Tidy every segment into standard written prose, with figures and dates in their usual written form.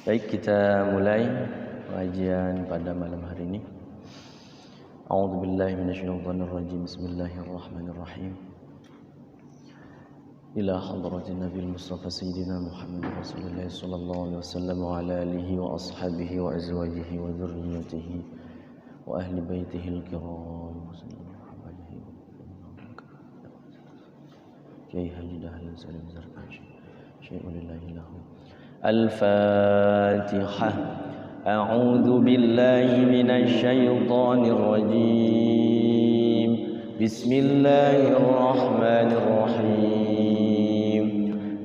Baik, kita mulai pengajian pada malam hari ini. A'udzubillahi minasyaitonirrajim. Bismillahirrahmanirrahim. Ila hadratin Nabil Mustafa Sayyidina Muhammad Rasulullah sallallahu alaihi wasallam wa ala alihi wa ashabihi wa azwajihi wa dzurriyyatihi wa ahli baitihi al-kiram. Kiai Haji Dahlan Salim Zarkashi. Syai'ulillahi lahu. الفاتحة أعوذ بالله من الشيطان الرجيم بسم الله الرحمن الرحيم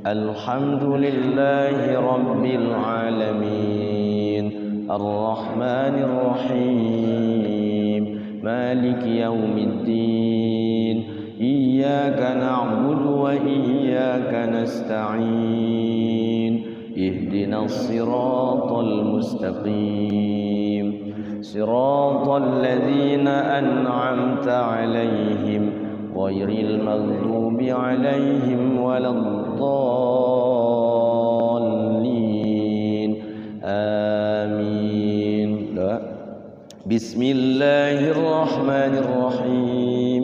الحمد لله رب العالمين الرحمن الرحيم مالك يوم الدين إياك نعبد وإياك نستعين اهدنا الصراط المستقيم صراط الذين أنعمت عليهم غير المغضوب عليهم ولا الضالين آمين. بسم الله الرحمن الرحيم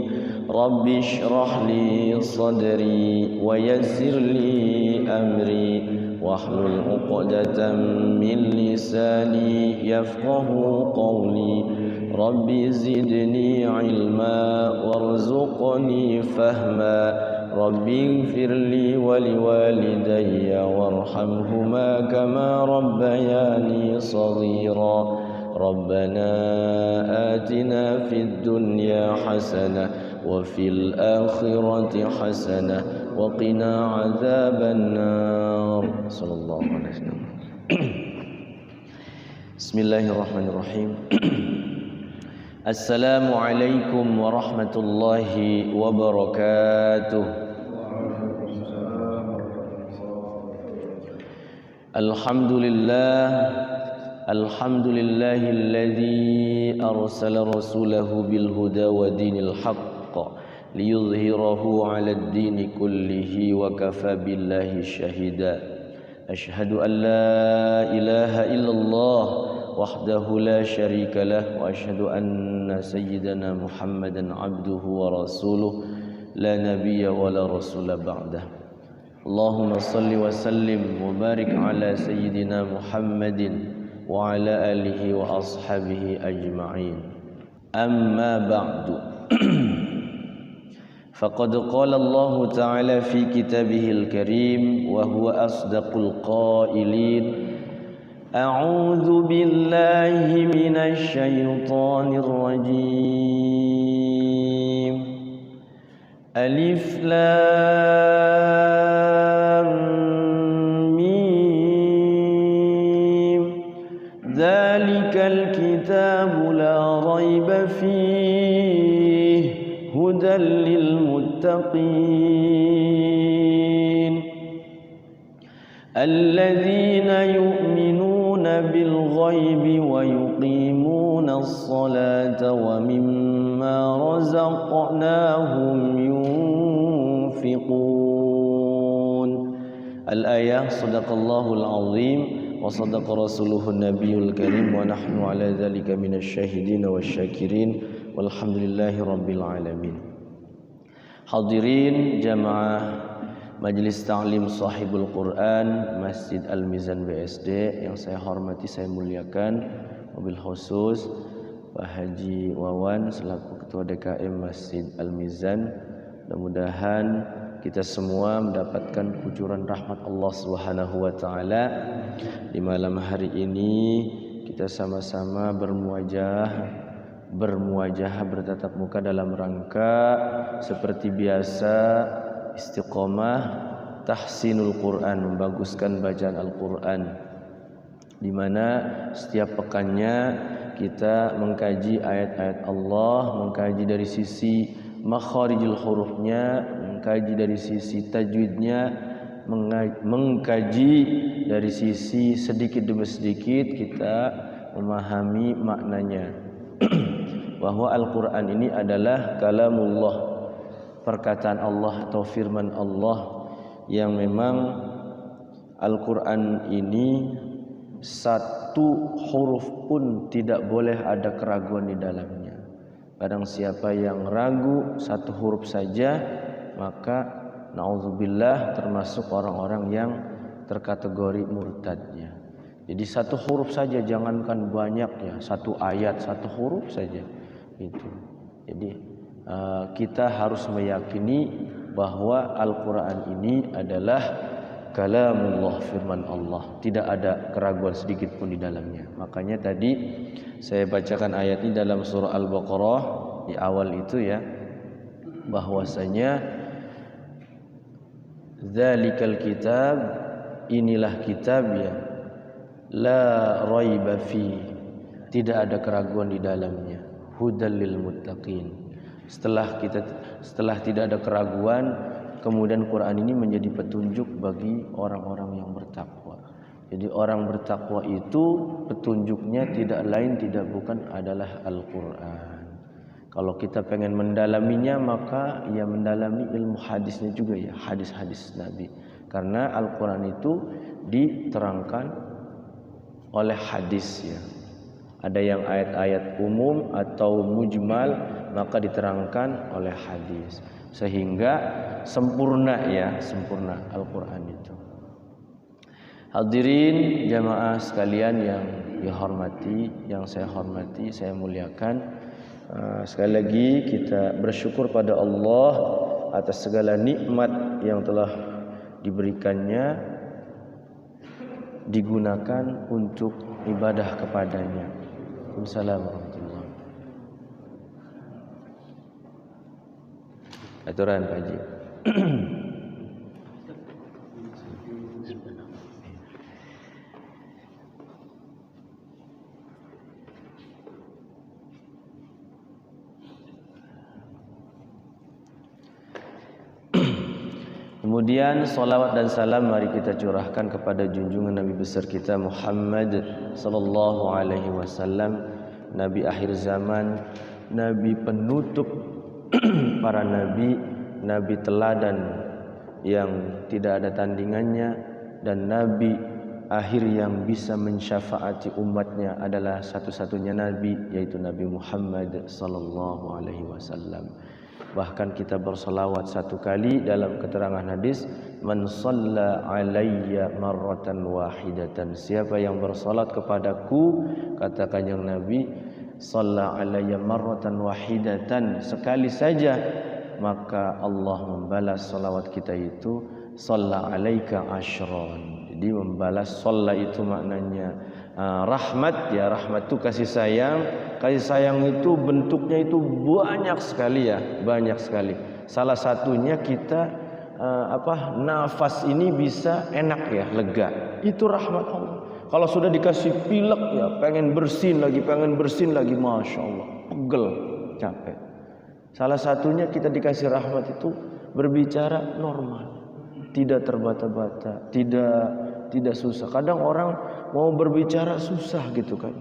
رب اشرح لي صدري ويسر لي أمري واحلل عقدة من لساني يفقه قولي رب زدني علما وارزقني فهما رب اغفر لي ولوالدي وارحمهما كما ربياني صغيرا ربنا آتنا في الدنيا حسنة وفي الآخرة حسنة وقنا عذاب النار صلى الله عليه وسلم. بسم الله الرحمن الرحيم. السلام عليكم ورحمة الله وبركاته. الحمد لله الذي أرسل رسوله بالهدى ودين الحق ليظهره على الدين كله وكفى بالله شهيدا أشهد أن لا إله إلا الله وحده لا شريك له وأشهد أن سيدنا محمدا عبده ورسوله لا نبي ولا رسول بعده اللهم صل وسلم وبارك على سيدنا محمد وعلى آله وأصحابه أجمعين أما بعد فقد قال الله تعالى في كتابه الكريم وهو أصدق القائلين أعوذ بالله من الشيطان الرجيم ألف لام ميم ذلك الكتاب لا ريب فيه هدى للمتقين الذين يؤمنون بالغيب ويقيمون الصلاة ومما رزقناهم ينفقون. الآية صدق الله العظيم وصدق رسوله النبي الكريم ونحن على ذلك من الشاهدين والشاكرين walhamdulillahi rabbil alamin. Hadirin jamaah Majelis Ta'lim Sahibul Quran Masjid Al-Mizan BSD yang saya hormati, saya muliakan, wabil khusus Pak Haji Wawan selaku Ketua DKM Masjid Al-Mizan. Mudah-mudahan kita semua mendapatkan kucuran rahmat Allah Subhanahu wa taala di malam hari ini. Kita sama-sama bermuajah bertatap muka dalam rangka seperti biasa istiqomah tahsinul Quran, membaguskan bacaan Al-Quran, di mana setiap pekannya kita mengkaji ayat-ayat Allah, mengkaji dari sisi makharijul hurufnya, mengkaji dari sisi tajwidnya, mengkaji dari sisi sedikit demi sedikit kita memahami maknanya. Bahwa Al-Quran ini adalah kalamullah, perkataan Allah atau firman Allah, yang memang Al-Quran ini satu huruf pun tidak boleh ada keraguan di dalamnya. Kadang siapa yang ragu satu huruf saja, maka naudzubillah termasuk orang-orang yang terkategori murtadnya. Jadi satu huruf saja, jangankan banyak ya, satu ayat satu huruf saja itu. Jadi kita harus meyakini bahwa Al-Quran ini adalah kalamullah, firman Allah, tidak ada keraguan sedikit pun di dalamnya. Makanya tadi saya bacakan ayat ini dalam surah Al-Baqarah di awal itu ya, bahwasanya dzalikal kitab, inilah kitab ya, la raiba fi, tidak ada keraguan di dalamnya, hudal lil muttaqin. Setelah tidak ada keraguan, kemudian Quran ini menjadi petunjuk bagi orang-orang yang bertakwa. Jadi orang bertakwa itu petunjuknya tidak lain tidak bukan adalah Al-Quran. Kalau kita pengen mendalaminya, maka ya mendalami ilmu hadisnya juga ya, hadis-hadis Nabi. Karena Al-Quran itu diterangkan oleh hadis ya. Ada yang ayat-ayat umum atau mujmal, maka diterangkan oleh hadis, sehingga sempurna ya, sempurna Al-Quran itu. Hadirin jamaah sekalian yang dihormati, yang saya hormati, saya muliakan. Sekali lagi kita bersyukur pada Allah atas segala nikmat yang telah diberikannya, digunakan untuk ibadah kepadanya. Assalamualaikum warahmatullahi wabarakatuh. Aturan Pak Haji. Kemudian salawat dan salam mari kita curahkan kepada junjungan Nabi besar kita Muhammad sallallahu alaihi wasallam, Nabi akhir zaman, Nabi penutup para nabi, Nabi teladan yang tidak ada tandingannya, dan Nabi akhir yang bisa mensyafaati umatnya adalah satu-satunya Nabi, yaitu Nabi Muhammad sallallahu alaihi wasallam. Bahkan kita bersalawat satu kali dalam keterangan hadis, man shalla alayya marratan wahidatan, siapa yang bersalat kepadaku, kata kanjeng Nabi, shalla alayya marratan wahidatan, sekali saja, maka Allah membalas salawat kita itu shalla alaika asyran. Jadi membalas shalla itu maknanya rahmat ya, rahmat itu kasih sayang. Kasih sayang itu bentuknya itu banyak sekali ya, banyak sekali. Salah satunya kita nafas ini bisa enak ya, lega. Itu rahmat Allah. Kalau sudah dikasih pilek ya, pengen bersin lagi, masya Allah, pegel, capek. Salah satunya kita dikasih rahmat itu berbicara normal, tidak terbata-bata, tidak susah. Kadang orang mau berbicara susah gitu kan.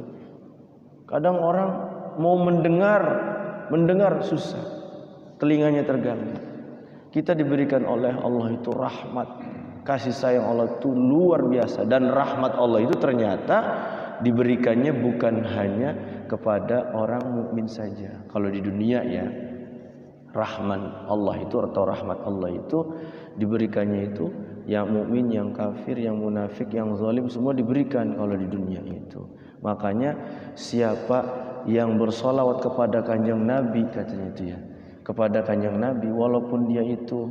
Kadang orang mau mendengar susah, telinganya terganggu. Kita diberikan oleh Allah itu rahmat, kasih sayang Allah itu luar biasa, dan rahmat Allah itu ternyata diberikannya bukan hanya kepada orang mukmin saja. Kalau di dunia ya, rahman Allah itu atau rahmat Allah itu diberikannya itu yang mukmin, yang kafir, yang munafik, yang zalim, semua diberikan kalau di dunia itu. Makanya siapa yang bersolawat kepada kanjeng Nabi, katanya itu ya, kepada kanjeng Nabi, walaupun dia itu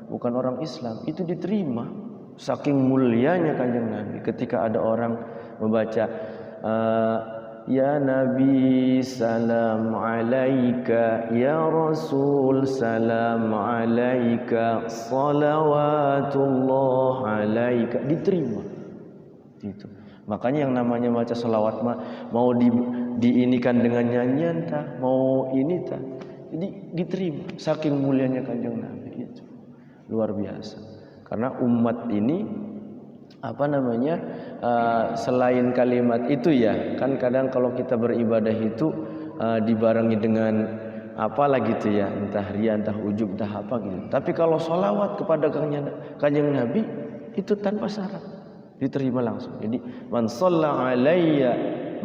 bukan orang Islam, itu diterima. Saking mulianya kanjeng Nabi. Ketika ada orang membaca ya Nabi salam alaika, ya Rasul salam alaika, salawatullah alaika, diterima. Itu. Makanya yang namanya baca salawat mau diinikan dengan nyanyian tak, mau ini tak, jadi diterima. Saking mulianya kanjeng Nabi itu luar biasa. Karena umat ini selain kalimat itu ya, kan kadang kalau kita beribadah itu dibarengi dengan apalah gitu ya, entah riya, entah ujub, entah apa gitu. Tapi kalau sholawat kepada kanjeng Nabi itu tanpa syarat, diterima langsung. Jadi man shalla alayya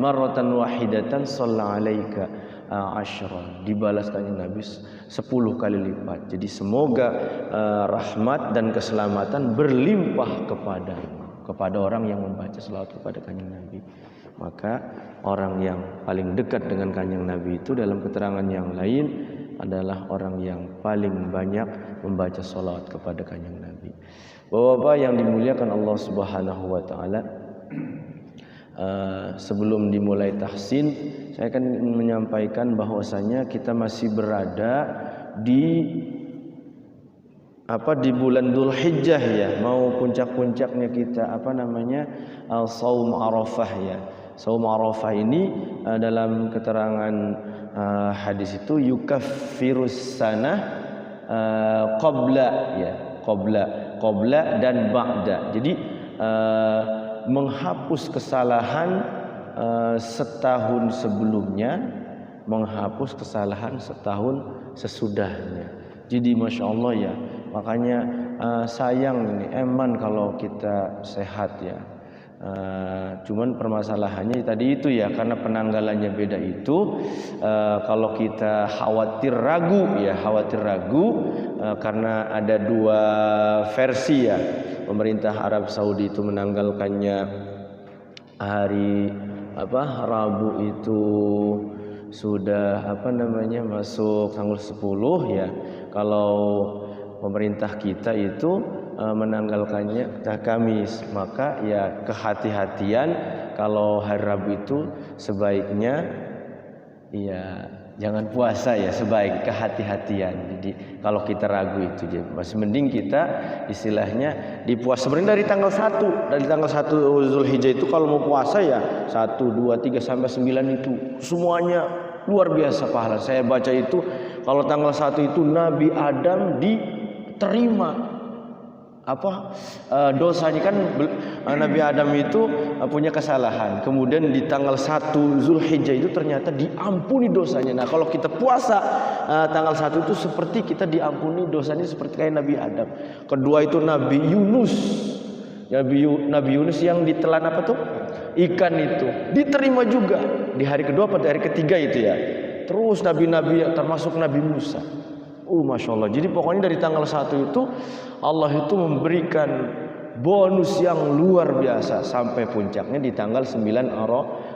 marratan wahidatan shalla alaika asyra, dibalas kanjeng Nabi 10 kali lipat. Jadi semoga rahmat dan keselamatan berlimpah kepada orang yang membaca selawat kepada kanjeng Nabi. Maka orang yang paling dekat dengan kanjeng Nabi itu dalam keterangan yang lain adalah orang yang paling banyak membaca selawat kepada kanjeng Nabi. Bapak-bapak yang dimuliakan Allah Subhanahu wa taala, sebelum dimulai tahsin, saya akan menyampaikan bahwasanya kita masih berada di bulan Dzulhijjah ya, mau puncak-puncaknya kita Shaum Arafah ya. Shaum Arafah ini dalam keterangan hadis itu yukaffirus sanah qabla dan ba'da. Jadi menghapus kesalahan setahun sebelumnya, menghapus kesalahan setahun sesudahnya. Jadi masya Allah ya, makanya sayang ini eman kalau kita sehat ya. Cuman permasalahannya tadi itu ya, karena penanggalannya beda itu. Kalau kita khawatir ragu karena ada dua versi ya. Pemerintah Arab Saudi itu menanggalkannya hari Rabu itu sudah masuk tanggal 10 ya. Kalau pemerintah kita itu menanggalkannya Kamis, maka ya kehati-hatian kalau hari Rabu itu sebaiknya ya jangan puasa ya, sebaik kehati-hatian. Jadi kalau kita ragu itu masih mending kita istilahnya dipuasa. Sebenarnya dari tanggal 1 Zulhijjah itu kalau mau puasa ya 1, 2, 3 sampai 9 itu semuanya luar biasa pahala. Saya baca itu kalau tanggal 1 itu Nabi Adam diterima dosanya kan. Nabi Adam itu punya kesalahan, kemudian di tanggal 1 Zulhijjah itu ternyata diampuni dosanya. Nah kalau kita puasa tanggal 1 itu seperti kita diampuni dosanya seperti kayak Nabi Adam. Kedua itu Nabi Yunus yang ditelan ikan itu diterima juga di hari kedua pada hari ketiga itu ya. Terus nabi-nabi termasuk Nabi Musa. Masya Allah. Jadi pokoknya dari tanggal 1 itu Allah itu memberikan bonus yang luar biasa sampai puncaknya di tanggal 9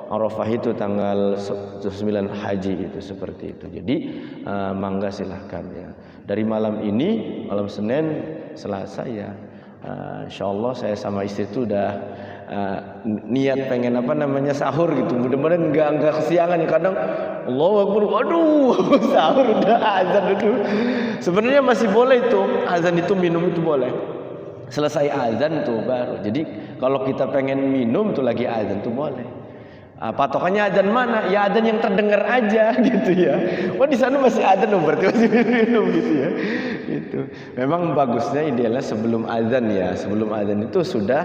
Arafah itu, tanggal 9 haji itu seperti itu. Jadi mangga silahkan ya. Dari malam ini, malam Senin, Selasa ya, insya Allah saya sama istri itu udah niat pengen sahur gitu. Mudah-mudahan enggak kesiangan. Kadang Allahu Akbar, waduh sahur udah azan itu. Sebenarnya masih boleh itu azan itu, minum itu boleh. Selesai azan tuh baru. Jadi kalau kita pengen minum tuh lagi azan tuh boleh. Patokannya azan mana? Ya azan yang terdengar aja gitu ya. Di sana masih azan berarti masih minum gitu ya. Itu memang bagusnya idealnya sebelum azan ya. Sebelum azan itu sudah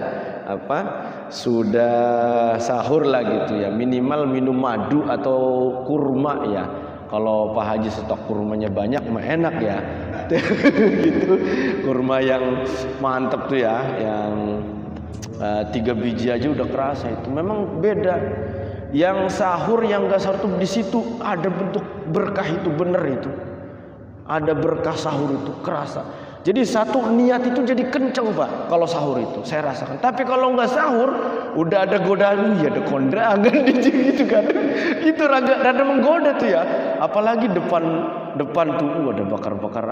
sahur lah gitu ya. Minimal minum madu atau kurma ya. Kalau Pak Haji stok kurmanya banyak mah enak ya. Gitu. Kurma yang mantep tuh ya, yang 3 biji aja udah kerasa itu. Memang beda. Yang sahur yang gak sahur tuh di situ ada bentuk berkah itu, bener itu. Ada berkah sahur itu kerasa. Jadi satu niat itu jadi kenceng Pak kalau sahur itu saya rasakan. Tapi kalau nggak sahur udah ada godaan, ya ada kondangan gitu kan. Itu rada menggoda tuh ya. Apalagi depan tuh ada bakar-bakar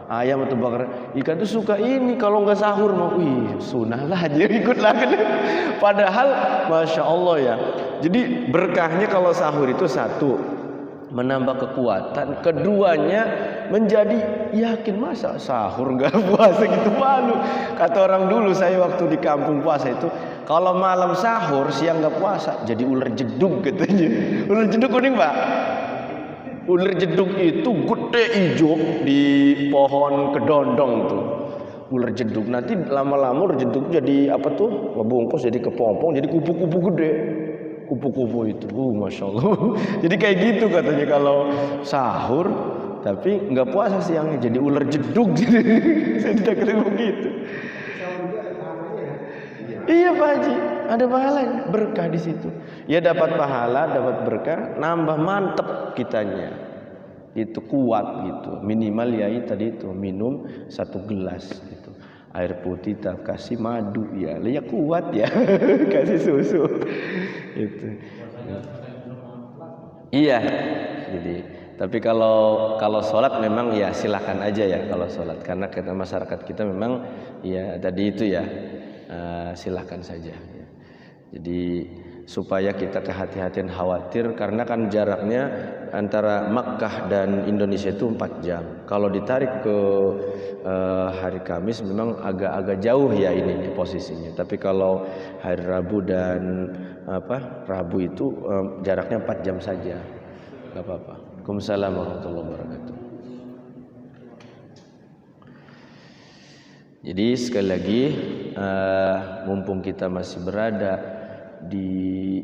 ayam atau bakar ikan tuh suka ini kalau nggak sahur mau sunah lah aja ikut lagi. Padahal masya Allah ya. Jadi berkahnya kalau sahur itu satu, menambah kekuatan, keduanya menjadi yakin. Masa sahur nggak puasa gitu, malu. Kata orang dulu saya waktu di kampung puasa itu, kalau malam sahur siang nggak puasa jadi ular jeduk katanya. Ular jeduk kuning Pak. Ular jeduk itu gede hijau di pohon kedondong tuh. Ular jeduk nanti lama-lama ular jeduk jadi ngebungkus jadi kepompong, jadi kupu-kupu gede. Kupu-kupu itu, masya Allah. Jadi kayak gitu katanya kalau sahur, tapi nggak puasa siangnya jadi ular jeduk. Saya tidak kira begitu. Iya Pak Haji, ada pahalanya, berkah di situ. Ya dapat pahala, dapat berkah, nambah mantep kitanya. Itu kuat gitu. Minimal ya tadi itu minum 1 gelas gitu. Air putih tak kasih madu ya, ya kuat ya. Kasih susu. Itu. Iya. Jadi tapi kalau sholat memang ya silakan aja ya kalau sholat, karena kita masyarakat kita memang ya tadi itu ya silakan saja. Ya. Jadi supaya kita kehati-hatian khawatir karena kan jaraknya antara Makkah dan Indonesia itu 4 jam. Kalau ditarik ke hari Kamis memang agak-agak jauh ya ini posisinya. Tapi kalau hari Rabu dan Rabu itu jaraknya 4 jam saja. Enggak apa-apa. Waalaikumsalam warahmatullahi wabarakatuh. Jadi sekali lagi mumpung kita masih berada di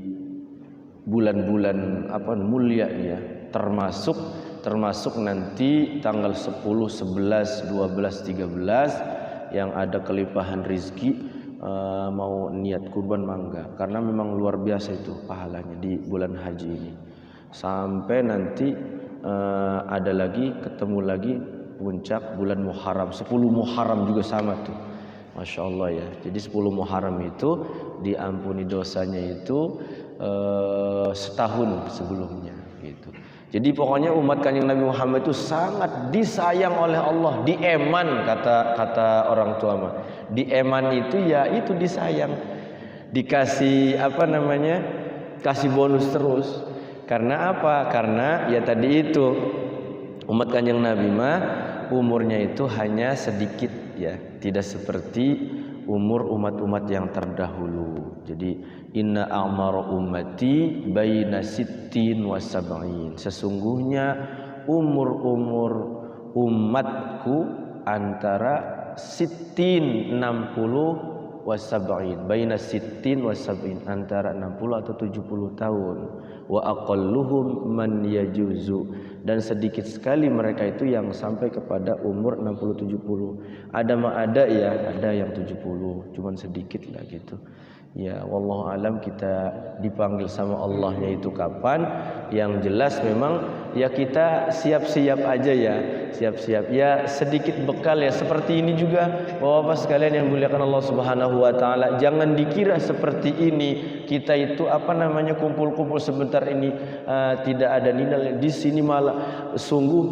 bulan-bulan mulia ya, termasuk nanti tanggal 10, 11, 12, 13 yang ada kelimpahan rizki, mau niat kurban mangga, karena memang luar biasa itu pahalanya di bulan haji ini. Sampai nanti ada lagi, ketemu lagi puncak bulan Muharram, 10 Muharram juga sama tuh, Masya Allah ya. Jadi 10 Muharram itu diampuni dosanya itu setahun sebelumnya gitu. Jadi pokoknya umat Kanjeng Nabi Muhammad itu sangat disayang oleh Allah. Dieman kata orang tua mah. Dieman itu ya itu disayang. Dikasih kasih bonus terus. Karena apa? Karena ya tadi itu umat Kanjeng Nabi mah umurnya itu hanya sedikit ya, tidak seperti umur umat-umat yang terdahulu. Jadi inna a'mara ummati baina sittin wa sab'in. Sesungguhnya umur-umur umatku antara sittin 60 wa sab'in, baina sittin wa sab'in, antara 60 atau 70 tahun. Wa aqalluhum man yajuzu, dan sedikit sekali mereka itu yang sampai kepada umur 60-70. Ada yang 70, cuman sedikit lah gitu. Ya wallahu alam kita dipanggil sama Allahnya itu kapan. Yang jelas memang ya kita siap-siap aja ya, siap-siap ya, sedikit bekal ya. Seperti ini juga Bapak-bapak sekalian yang dimuliakan Allah Subhanahu wa taala, jangan dikira seperti ini kita itu kumpul-kumpul sebentar ini tidak ada nilai. Di sini malah sungguh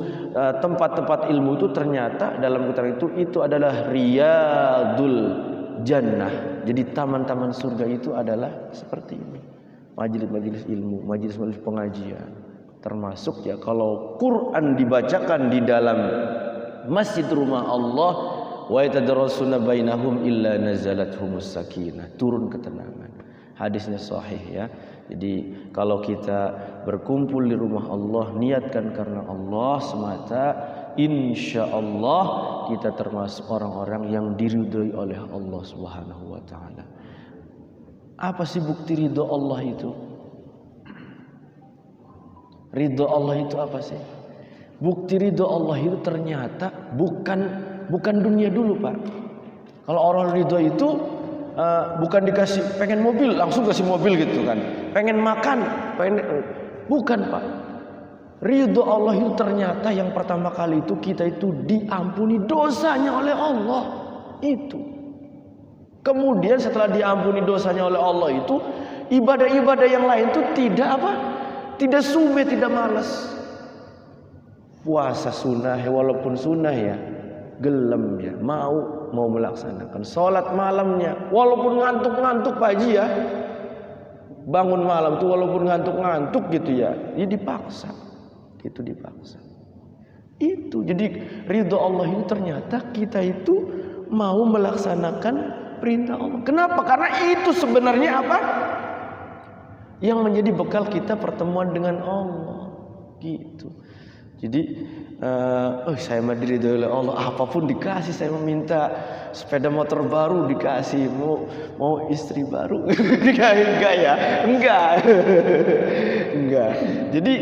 tempat-tempat ilmu itu ternyata dalam keterangan itu adalah riyadul jannah. Jadi taman-taman surga itu adalah seperti ini. Majelis-majelis ilmu, majelis-majelis pengajian. Termasuk ya kalau Quran dibacakan di dalam masjid rumah Allah, wa yatadarasuna bainahum illa nazalathumus sakinah, turun ketenangan. Hadisnya sahih ya. Jadi kalau kita berkumpul di rumah Allah, niatkan karena Allah semata, insya Allah kita termasuk orang-orang yang diridhoi oleh Allah Subhanahu wa taala. Apa sih bukti ridho Allah itu? Ridho Allah itu apa sih? Bukti ridho Allah itu ternyata bukan dunia dulu, Pak. Kalau orang ridho itu bukan dikasih pengen mobil langsung kasih mobil gitu kan, pengen makan, bukan Pak. Ridho Allah itu ternyata yang pertama kali itu kita itu diampuni dosanya oleh Allah itu. Kemudian setelah diampuni dosanya oleh Allah itu, ibadah-ibadah yang lain itu tidak sume, tidak malas. Puasa sunnah walaupun sunnah ya, gelem ya, mau melaksanakan. Sholat malamnya walaupun ngantuk-ngantuk Pak Haji ya, bangun malam tuh walaupun ngantuk-ngantuk gitu ya, ya dipaksa. Itu dipaksa. Itu jadi ridho Allah itu ternyata kita itu mau melaksanakan perintah Allah. Kenapa? Karena itu sebenarnya apa? Yang menjadi bekal kita pertemuan dengan Allah. Gitu. Jadi saya mah diridhoi oleh Allah, apapun dikasih. Saya meminta sepeda motor baru dikasih, mau istri baru enggak ya, enggak. Jadi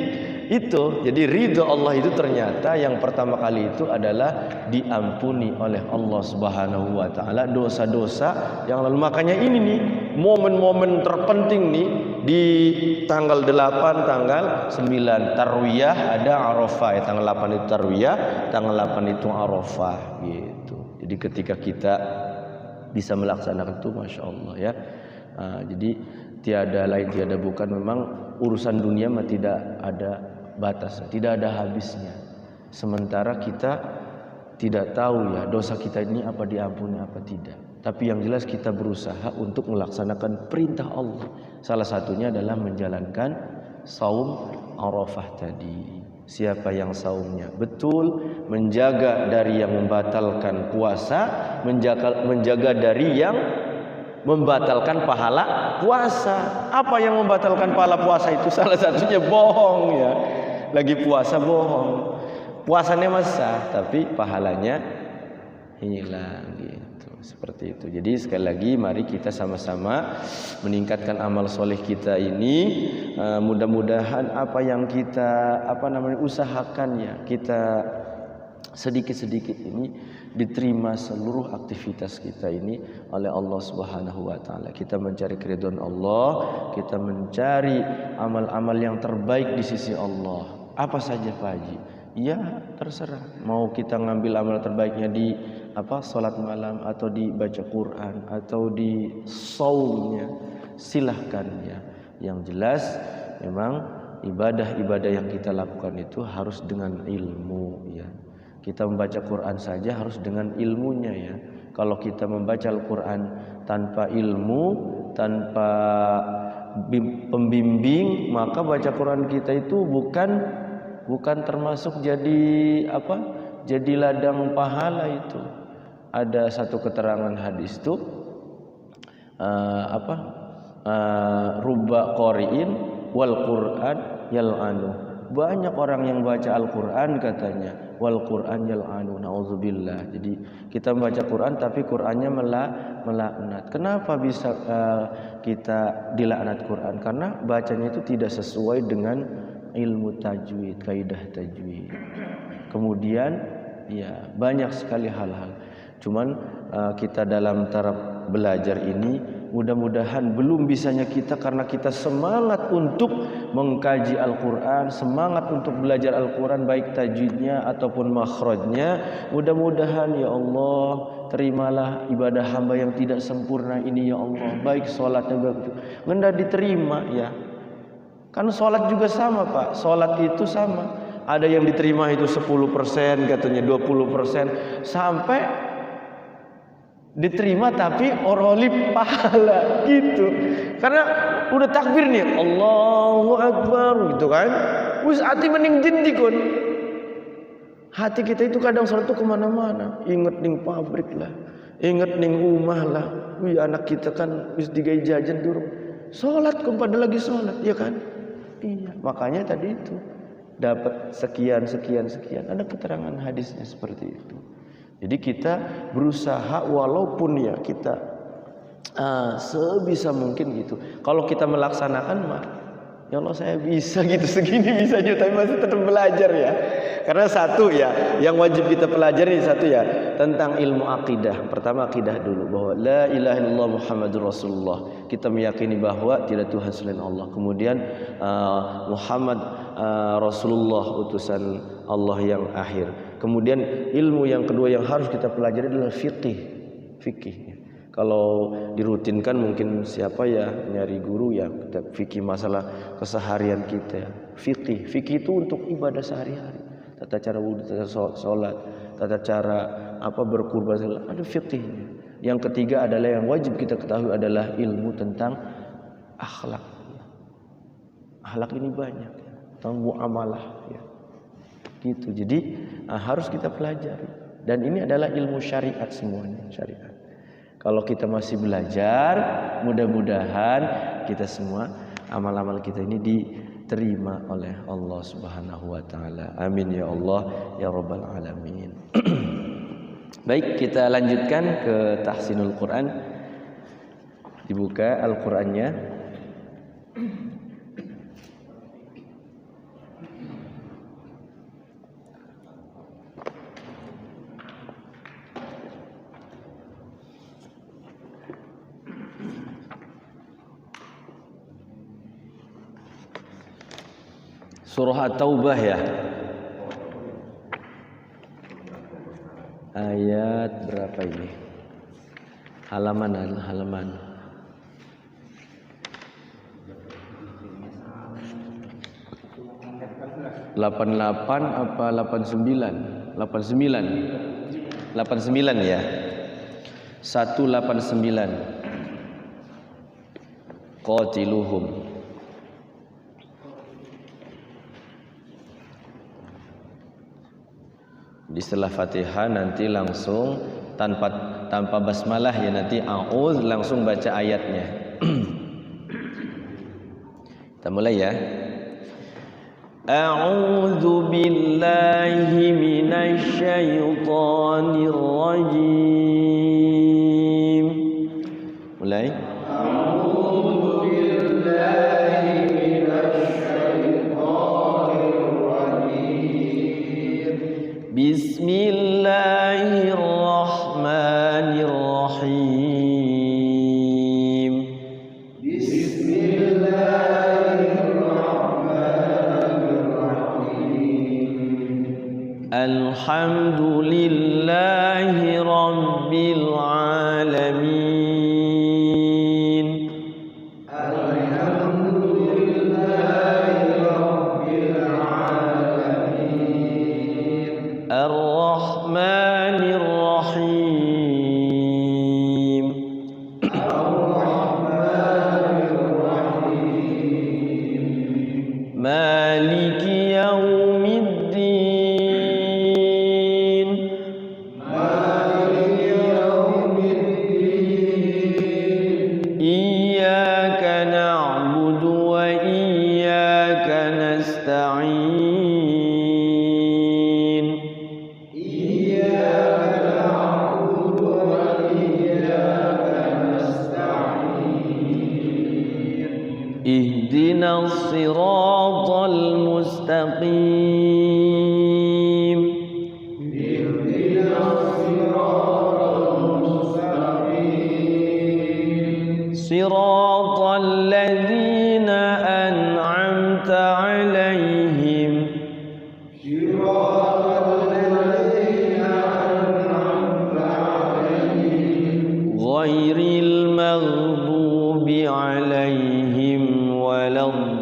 Itu, jadi ridho Allah itu ternyata yang pertama kali itu adalah diampuni oleh Allah Subhanahu wa taala dosa-dosa yang lalu. Makanya ini nih momen-momen terpenting nih di tanggal 8, tanggal 9 Tarwiyah ada Arafah ya, tanggal 8 itu Tarwiyah, tanggal 8 itu Arafah gitu. Jadi ketika kita bisa melaksanakan itu Masya Allah ya. Jadi tiada lain tiada bukan, memang urusan dunia mah tidak ada batasnya, tidak ada habisnya. Sementara kita tidak tahu ya dosa kita ini apa diampuni apa tidak. Tapi yang jelas kita berusaha untuk melaksanakan perintah Allah. Salah satunya adalah menjalankan saum Arafah tadi. Siapa yang saumnya betul, menjaga dari yang membatalkan puasa, menjaga dari yang membatalkan pahala puasa. Apa yang membatalkan pahala puasa itu? Salah satunya bohong ya. Lagi puasa bohong. Puasanya masa, tapi pahalanya hilang gitu. Seperti itu. Jadi sekali lagi mari kita sama-sama meningkatkan amal soleh kita ini. Mudah-mudahan apa yang kita usahakan ya, kita sedikit-sedikit ini diterima seluruh aktivitas kita ini oleh Allah Subhanahu wa taala. Kita mencari keridhaan Allah, kita mencari amal-amal yang terbaik di sisi Allah. Apa saja Pak Haji? Ya terserah. Mau kita ngambil amal terbaiknya di salat malam atau di baca Quran atau di saumnya, silahkan ya. Yang jelas memang ibadah-ibadah yang kita lakukan itu harus dengan ilmu ya. Kita membaca Quran saja harus dengan ilmunya ya. Kalau kita membaca Al-Quran tanpa ilmu, tanpa pembimbing, maka baca Quran kita itu bukan termasuk jadi ladang pahala itu. Ada satu keterangan hadis itu rubba qari'in wal Quran yal'anu. Banyak orang yang baca Al-Quran katanya wal Quran yal'anu, naudzubillah. Jadi kita membaca Quran tapi Qurannya melaknat. Kenapa bisa kita dilaknat Quran? Karena bacanya itu tidak sesuai dengan ilmu tajwid, kaidah tajwid. Kemudian ya banyak sekali hal-hal. Cuman kita dalam taraf belajar ini mudah-mudahan belum bisanya kita karena kita semangat untuk mengkaji Al-Quran, semangat untuk belajar Al-Quran baik tajwidnya ataupun makhrajnya. Mudah-mudahan ya Allah terimalah ibadah hamba yang tidak sempurna ini ya Allah, baik sholatnya baik nggak diterima ya. Kan sholat juga sama Pak, sholat itu sama. Ada yang diterima itu 10%, katanya 20%, sampai diterima tapi orolip pahala gitu. Karena udah takbir nih, Allahu Akbar gitu kan. Wis hati mending jendikun. Hati kita itu kadang sholat itu kemana-mana. Ingat ning pabrik lah, ingat ning rumah lah. Wih anak kita kan wis digawe jajan durung. Sholat kok pada lagi sholat, ya kan? Iya, makanya tadi itu dapat sekian. Ada keterangan hadisnya seperti itu. Jadi kita berusaha walaupun ya kita sebisa mungkin gitu. Kalau kita melaksanakan mah ya Allah saya bisa gitu segini bisa juga, tapi masih tetap belajar ya. Karena satu ya yang wajib kita pelajari satu ya tentang ilmu akidah. Pertama akidah dulu bahwa la ilaha illallah Muhammadur Rasulullah. Kita meyakini bahwa tidak Tuhan selain Allah. Kemudian Muhammad Rasulullah utusan Allah yang akhir. Kemudian ilmu yang kedua yang harus kita pelajari adalah fikih. Kalau dirutinkan mungkin siapa ya nyari guru ya fikih masalah keseharian kita. Fikih itu untuk ibadah sehari-hari. Tata cara wudhu, tata sholat, tata cara berkurban, ada fikihnya. Yang ketiga adalah yang wajib kita ketahui adalah ilmu tentang akhlak. Akhlak ini banyak, tentang muamalah ya. Gitu. Jadi harus kita pelajari. Dan ini adalah ilmu syariat semuanya, syariat. Kalau kita masih belajar, mudah-mudahan kita semua amal-amal kita ini diterima oleh Allah Subhanahu wa taala. Amin ya Allah ya rabbal alamin. Baik, kita lanjutkan ke tahsinul Quran. Dibuka Al-Qur'annya. Surah At-Taubah ya. Ayat berapa ini? Halaman 88 apa 89? 89 ya. 189. Qatiluhum. Di setelah Fatihah nanti langsung tanpa basmalah ya, nanti a'udz langsung baca ayatnya. Kita mulai ya. A'udzu billahi minasy syaithanir rajim. Mulai. A'udzu billahi minasy syaithanir rajim. Bismillahirrahmanirrahim. Alhamdulillahi rabbil alamin. Alhamdulillahi rabbil alamin. Ar-Rahmanir Rahim. Ar-Rahmanir Rahim. Maliki yaumiddin. Ihdinas siratal mustaqim. Ihdinas siratal mustaqim. Siratal ladzina an'amta 'alaihim. Siratal ladzina an'amta 'alaihim. Ghairil maghdubi 'alaihim waladdallin.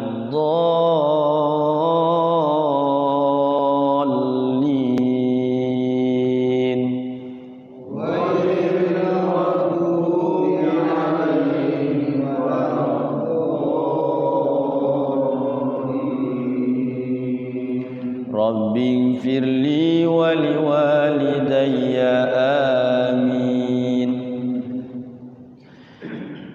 Rabbighfirli wa liwalidayya amin.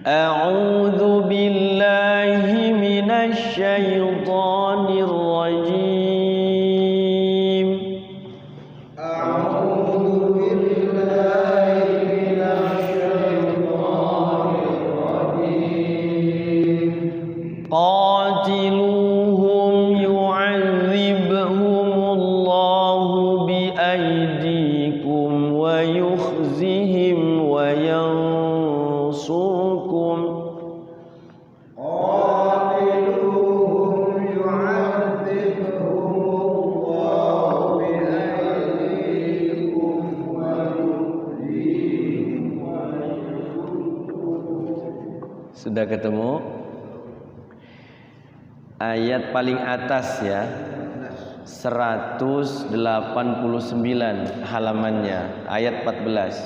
A'udzu billahi minasy syaithanir rajim. A'udzu billahi minasy syaithanir rajim. Qatiluhum yu'adzibhumullahu biaydikum wa yukhzihim wa yansurkum. Sudah ketemu ayat paling atas ya, 189 halamannya, ayat 14.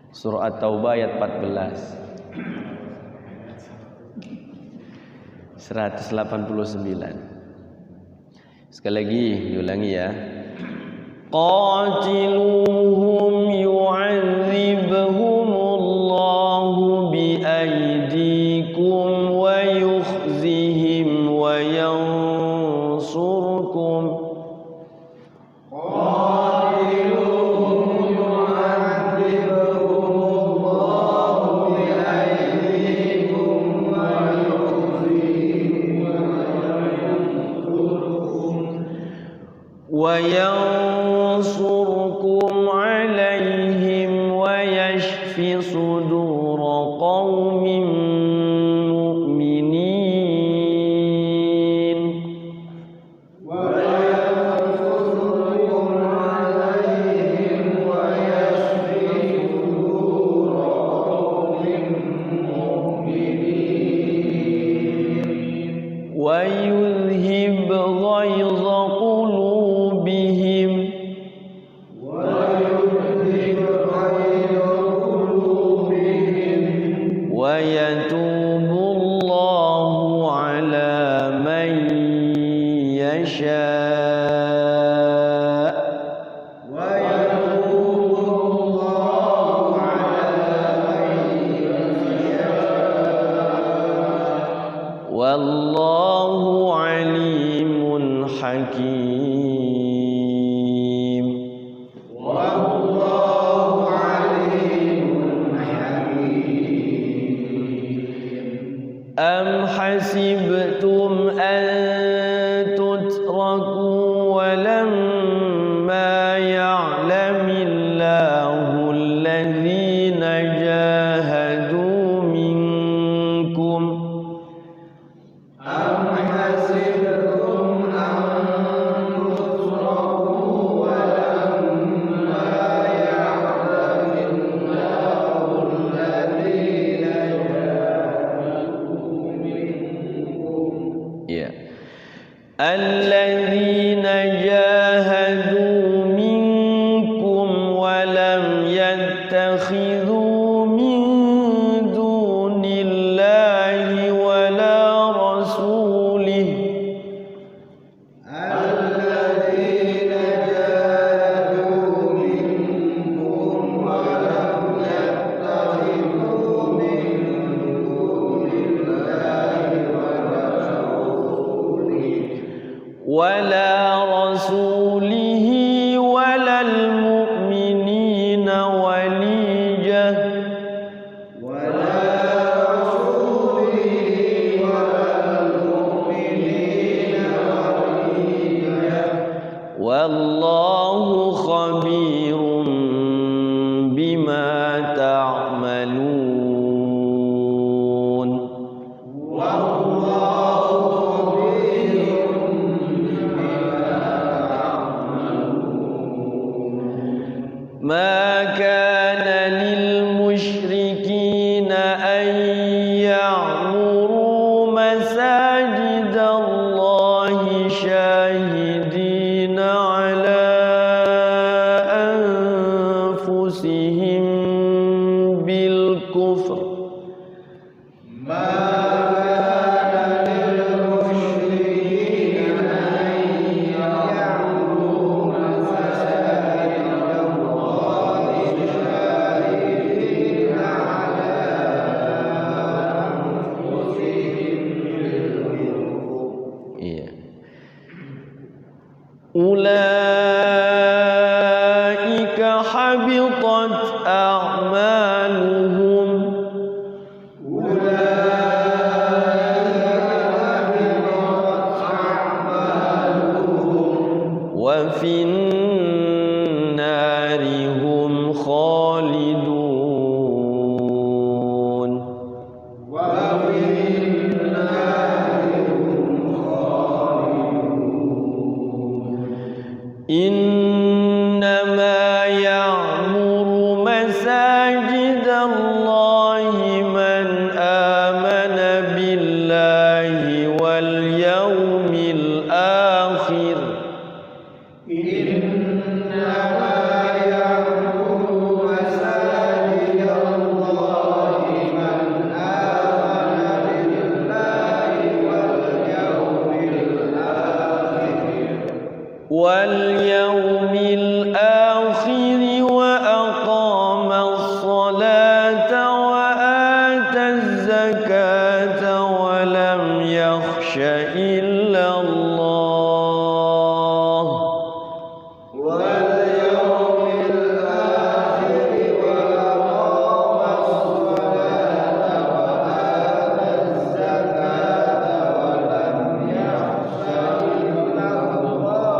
Surah At-Taubah ayat 14. 189. Sekali lagi diulangi ya. Qatiluhum yu'adzibhumullahu biaydikum wa yukhzihim wa yansurkum. وينصركم عليهم ويشف صدور قوم مؤمنين. يشاء والله عليم حكيم والله عليم حكيم أم حسبتم أن تتركوا ولما يعلم الله الذين جاهدوا منكم أم حسبتم أن تتركوا ولما يعلم الله الذين جاهدوا منكم الذين جاهدوا منكم ولم يتخذوا من دون الله ولا رسوله الذين جاهدوا منكم ولم يتخذوا من دون الله ولا رسوله ولا المؤمنين وليجة والله خبير بما تعملون ما كان للمشركين أن يعمروا مساجد الله شاهدين على أنفسهم بالكفر أولئك حبطت أعمالهم وفي النار هم خالدون إنما يعمر مساجد الله من آمن بالله واليوم الآخر إنما يعمر مساجد الله من آمن بالله واليوم الآخر وأقام الصلاة وآتى الزكاة ولم يخش إلا الله واليوم الآخر وأقام الصلاة وآتى الزكاة ولم يخش إلا الله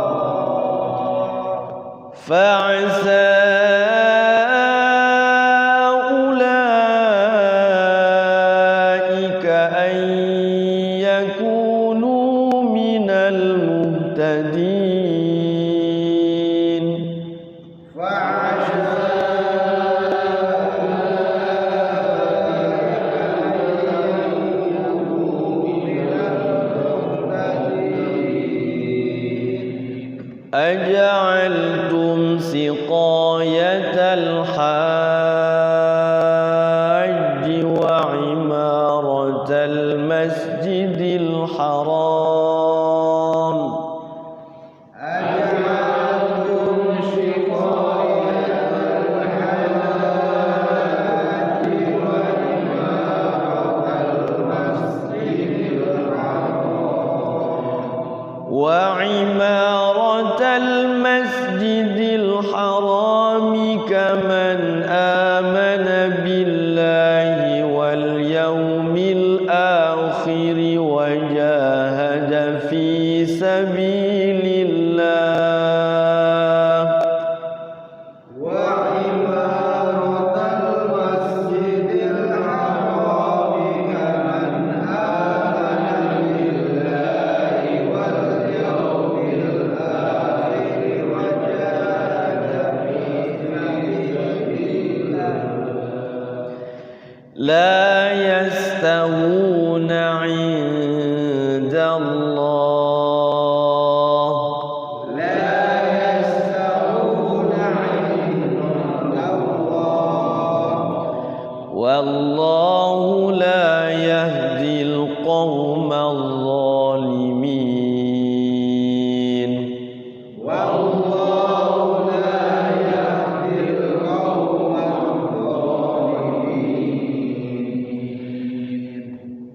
فعسى أولئك أن يكونوا من المهتدين أجعلتم سقاية الحاج وعمارة المسجد الحرام imaratal masjidil harami kaman amana billahi wal yaumil akhir wa jahada fi sabilillah. لا يستوون عند الله والله لا يهدي القوم الظالمين.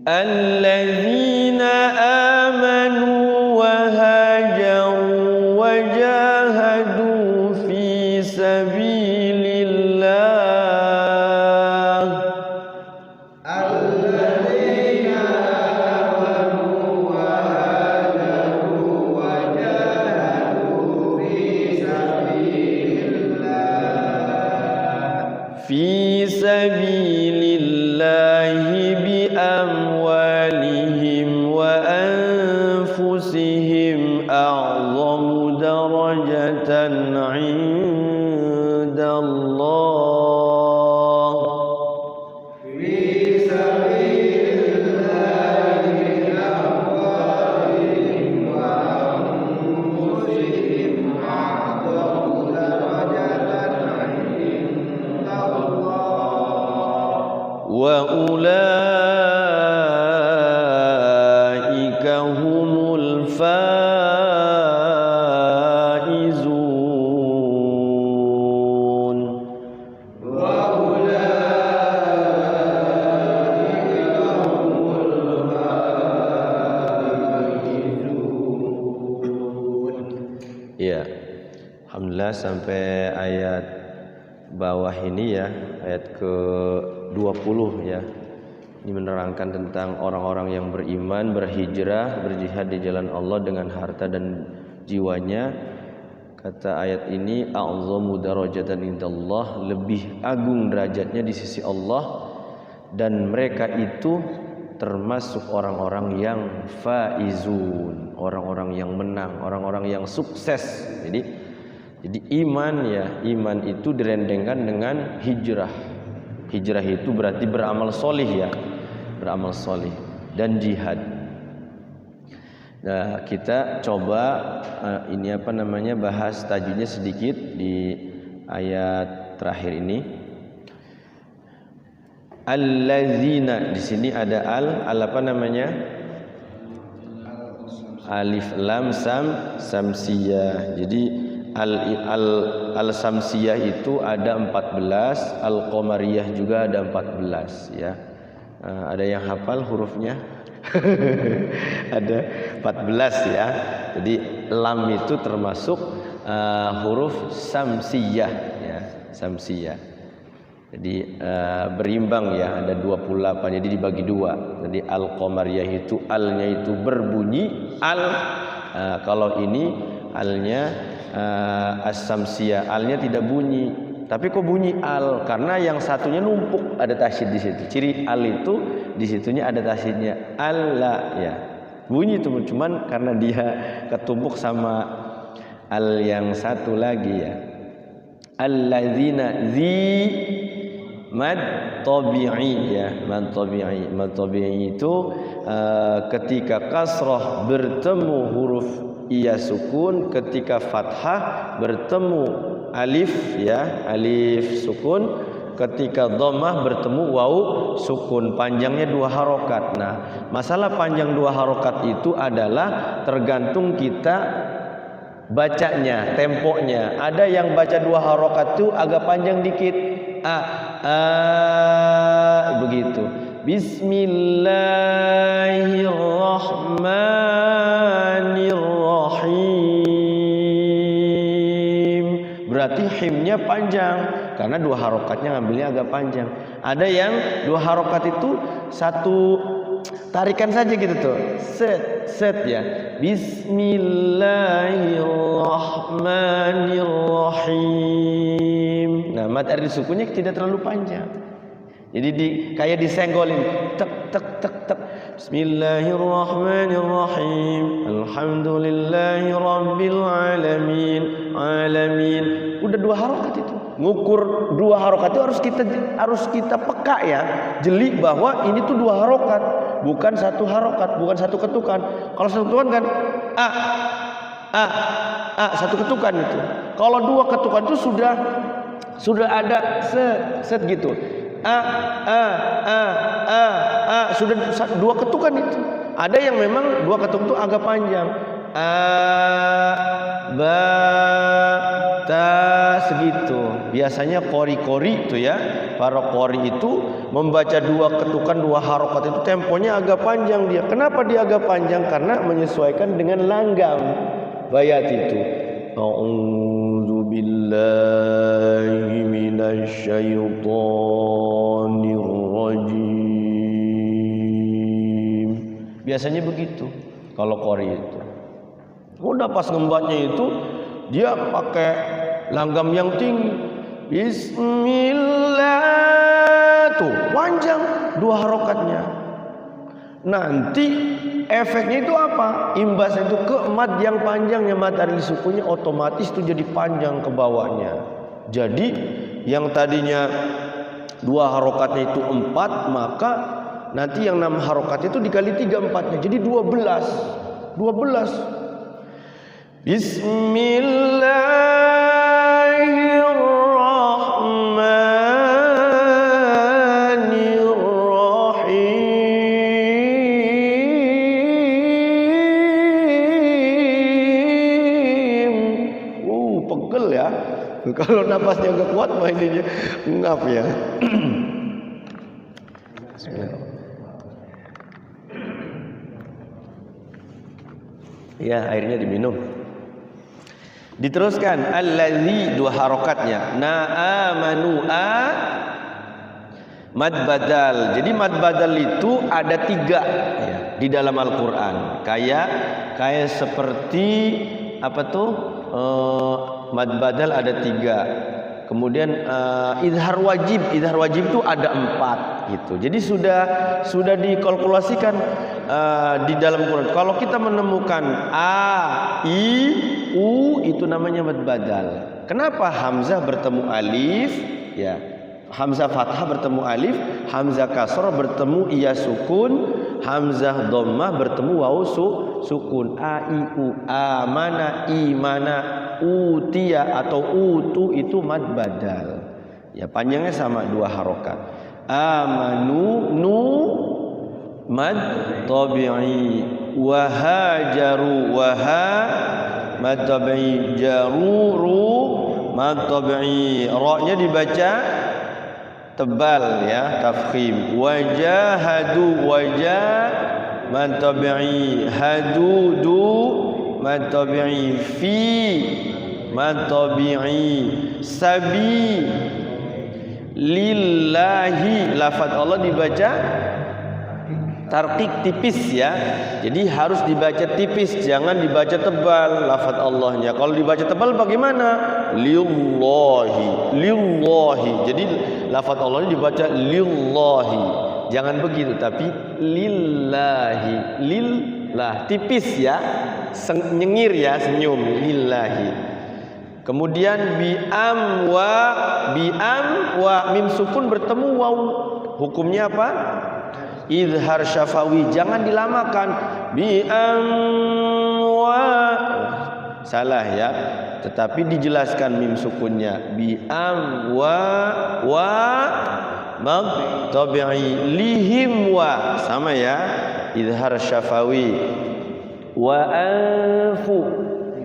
الذين آمنوا وهاجروا وجاهدوا في سبيل الله الذين آمنوا وهاجروا وجاهدوا في سبيل الله بأموالهم وأنفسهم أعظم درجة عند الله. في سبيل الله بأموالهم وأنفسهم أعظم درجة عند الله وأولئك هم الفائزون. Ya, alhamdulillah sampai ayat bawah ini ya, ayat ke-20 ya. Ini menerangkan tentang orang-orang yang beriman, berhijrah, berjihad di jalan Allah dengan harta dan jiwanya. Kata ayat ini, a'zamu darajatan indallah, lebih agung derajatnya di sisi Allah, dan mereka itu termasuk orang-orang yang faizun, orang-orang yang menang, orang-orang yang sukses. Jadi iman ya, iman itu direndengkan dengan hijrah. Hijrah itu berarti beramal solih ya, beramal solih dan jihad. Nah, kita coba ini apa namanya, bahas tajwidnya sedikit di ayat terakhir ini. Allazina, di sini ada al apa namanya? Alif lam samsiyah. Jadi al samsiyah itu ada 14, al qamariyah juga ada 14 ya. Ada yang hafal hurufnya? Ada 14 ya. Jadi lam itu termasuk huruf samsiyah ya, samsiyah. Jadi berimbang ya, ada 28, jadi dibagi dua. Jadi al qamariyah itu alnya itu berbunyi al, kalau ini alnya as-samsiyah, alnya tidak bunyi. Tapi kok bunyi al? Karena yang satunya numpuk, ada tasydid di situ. Ciri al itu di situnya ada tasydidnya. Allah ya. Bunyi itu cuman karena dia ketumpuk sama al yang satu lagi ya. Alladzina zi mad tabi'i ya, mad tabi'i. Mad tabi'i itu ketika kasrah bertemu huruf iya sukun, ketika fathah bertemu alif ya, alif sukun, ketika dhammah bertemu waw sukun, panjangnya 2 harokat. Nah, masalah panjang 2 harokat itu adalah tergantung kita bacanya, temponya. Ada yang baca 2 harokat itu agak panjang dikit, begitu. Bismillahirrahmanirrahim. berarti himnya panjang karena 2 harokatnya ngambilnya agak panjang. Ada yang 2 harokat itu satu tarikan saja gitu tuh, set ya. Bismillahirrahmanirrahim. Nah, mad ardi sukunnya tidak terlalu panjang. Jadi kayak disenggolin, tek tek tek tek. Bismillahirrahmanirrahim. Alhamdulillahi rabbil alamin. Alamin. Udah 2 harokat itu. Ngukur 2 harokat itu harus kita peka ya, jeli bahwa ini tuh 2 harokat, bukan 1 harokat, bukan 1 ketukan. Kalau 1 ketukan kan a 1 ketukan itu. Kalau 2 ketukan itu sudah ada set gitu. Sudah 2 ketukan itu. Ada yang memang 2 ketukan itu agak panjang. Ba ta segitu. Biasanya qori-qori itu ya, para qori itu membaca 2 ketukan 2 harokat itu temponya agak panjang dia. Kenapa dia agak panjang? Karena menyesuaikan dengan langgam bayat itu. A'udzu billahi minasyaitonir rajim. Biasanya begitu kalau qori itu. Udah pas ngembatnya itu dia pakai langgam yang tinggi. Bismillah tuh panjang 2 harokatnya. Nanti efeknya itu apa? Imbasnya itu ke mad yang panjangnya, mad ardi sukunnya otomatis itu jadi panjang ke bawahnya. Jadi yang tadinya 2 harokatnya itu 4, maka nanti yang 6 harokat itu dikali 3 4-nya jadi 12. Bismillahirrahmanirrahim. Pegel ya. Kalau napasnya agak kuat mah ini ngap ya. Ya, airnya diminum. Diteruskan allazi 2 harokatnya. Na'amanu mad badal. Jadi mad badal itu ada 3 ya, di dalam Al-Qur'an. Kayak seperti apa tuh? Mad badal ada 3. Kemudian idhar wajib itu ada 4 gitu. Jadi sudah dikalkulasikan di dalam Quran. Kalau kita menemukan a, i, u itu namanya mad badal. Kenapa hamzah bertemu alif? Ya, hamzah fathah bertemu alif, hamzah kasrah bertemu iya sukun, hamzah dhammah bertemu waw sukun. A, i, u, amana, imana, utia atau utu itu mad badal. Ya, panjangnya sama 2 harokat. Amanu nu mad tabi'i, wa hajaru wa ha mad tabi'i, jaruru mad tabi'i. Ra-nya dibaca tebal ya, tafkhim. Wajahadu wajah mad tabi'i, hadudu mad tabi'i, fi mad tabi'i, sabi lillahi. Lafaz Allah dibaca tarqiq tipis ya. Jadi harus dibaca tipis, jangan dibaca tebal lafaz Allahnya. Kalau dibaca tebal bagaimana? Lillahi. Jadi lafaz Allahnya dibaca lillahi. Jangan begitu, tapi lillahi. Lillah tipis ya. Nyengir ya, senyum lillahi. Kemudian bi'am wa mim sukun bertemu waw. Hukumnya apa? Izhar syafawi, jangan dilamakan. Bi'am wa, salah ya. Tetapi dijelaskan mim sukunnya. Bi'am wa mag tabi'i, lihim wa, sama ya. Izhar syafawi. Wa anfu,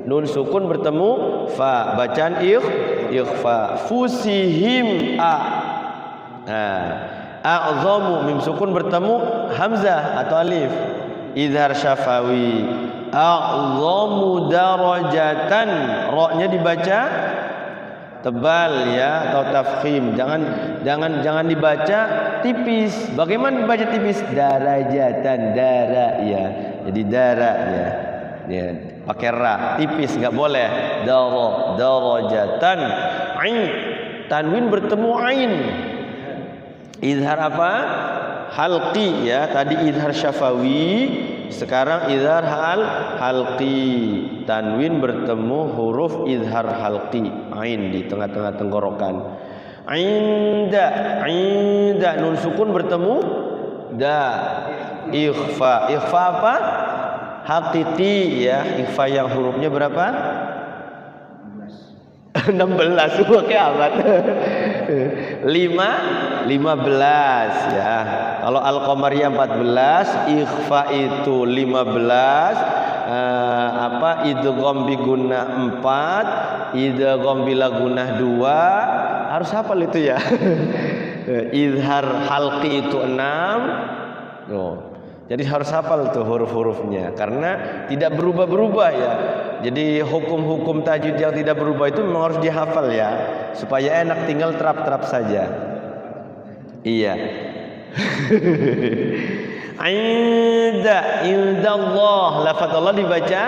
nun sukun bertemu fa, bacaan ikhfa. Fusihim a. Nah, a'zamu mim sukun bertemu hamzah atau alif. Izhar syafawi. A'zamu darajatan, ra-nya dibaca tebal ya atau tafkhim. Jangan dibaca tipis. Bagaimana dibaca tipis? Darajatan, dara ya. Jadi dara ya. Ya, pakai ra, tipis enggak boleh. Darajatan. Ain, tanwin bertemu ain. Izhar apa? Halqi ya. Tadi izhar syafawi, sekarang izhar halqi. Tanwin bertemu huruf izhar halqi, ain di tengah-tengah tenggorokan. Inda nun sukun bertemu da. Ikhfa apa? Hakiki ya. Ikhfa yang hurufnya berapa? 16. Pakai amat. 15 ya. Kalau Al-Qamariyah 14, ikhfa itu 15. Idgham bi gunnah 4, idgham bila gunnah 2. Harus hafal itu ya. Izhar halqi itu 6. Jadi harus hafal tuh huruf-hurufnya karena tidak berubah-berubah ya. Jadi hukum-hukum tajwid yang tidak berubah itu memang harus dihafal ya, supaya enak, tinggal terap-terap saja. Iya. Indallah, lafaz Allah dibaca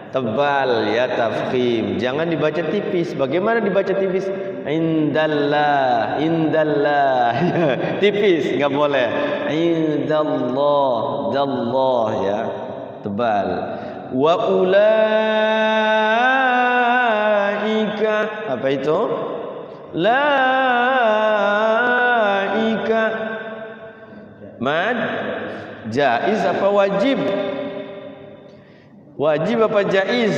tebal ya, tafkhim. Jangan dibaca tipis. Bagaimana dibaca tipis? Indallah ya. Tipis enggak boleh. Indallah ya, tebal. Wa ulaika, apa itu? Laika mad jaiz apa wajib? Wajib apa jaiz?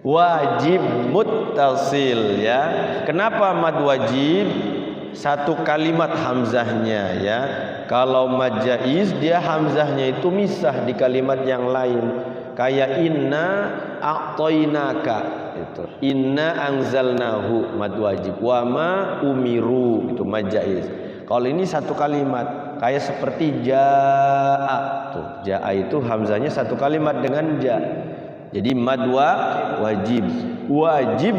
Wajib muttasil ya. Kenapa mad wajib? Satu kalimat hamzahnya ya. Kalau mad jaiz dia hamzahnya itu misah di kalimat yang lain. Kayak inna a'tainaka itu. Inna anzalnahu mad wajib. Wa ma umiru itu mad jaiz. Kalau ini satu kalimat, kayak seperti jaa tuh. Jaa itu hamzahnya satu kalimat dengan ja. Jadi mad wajib. Wajib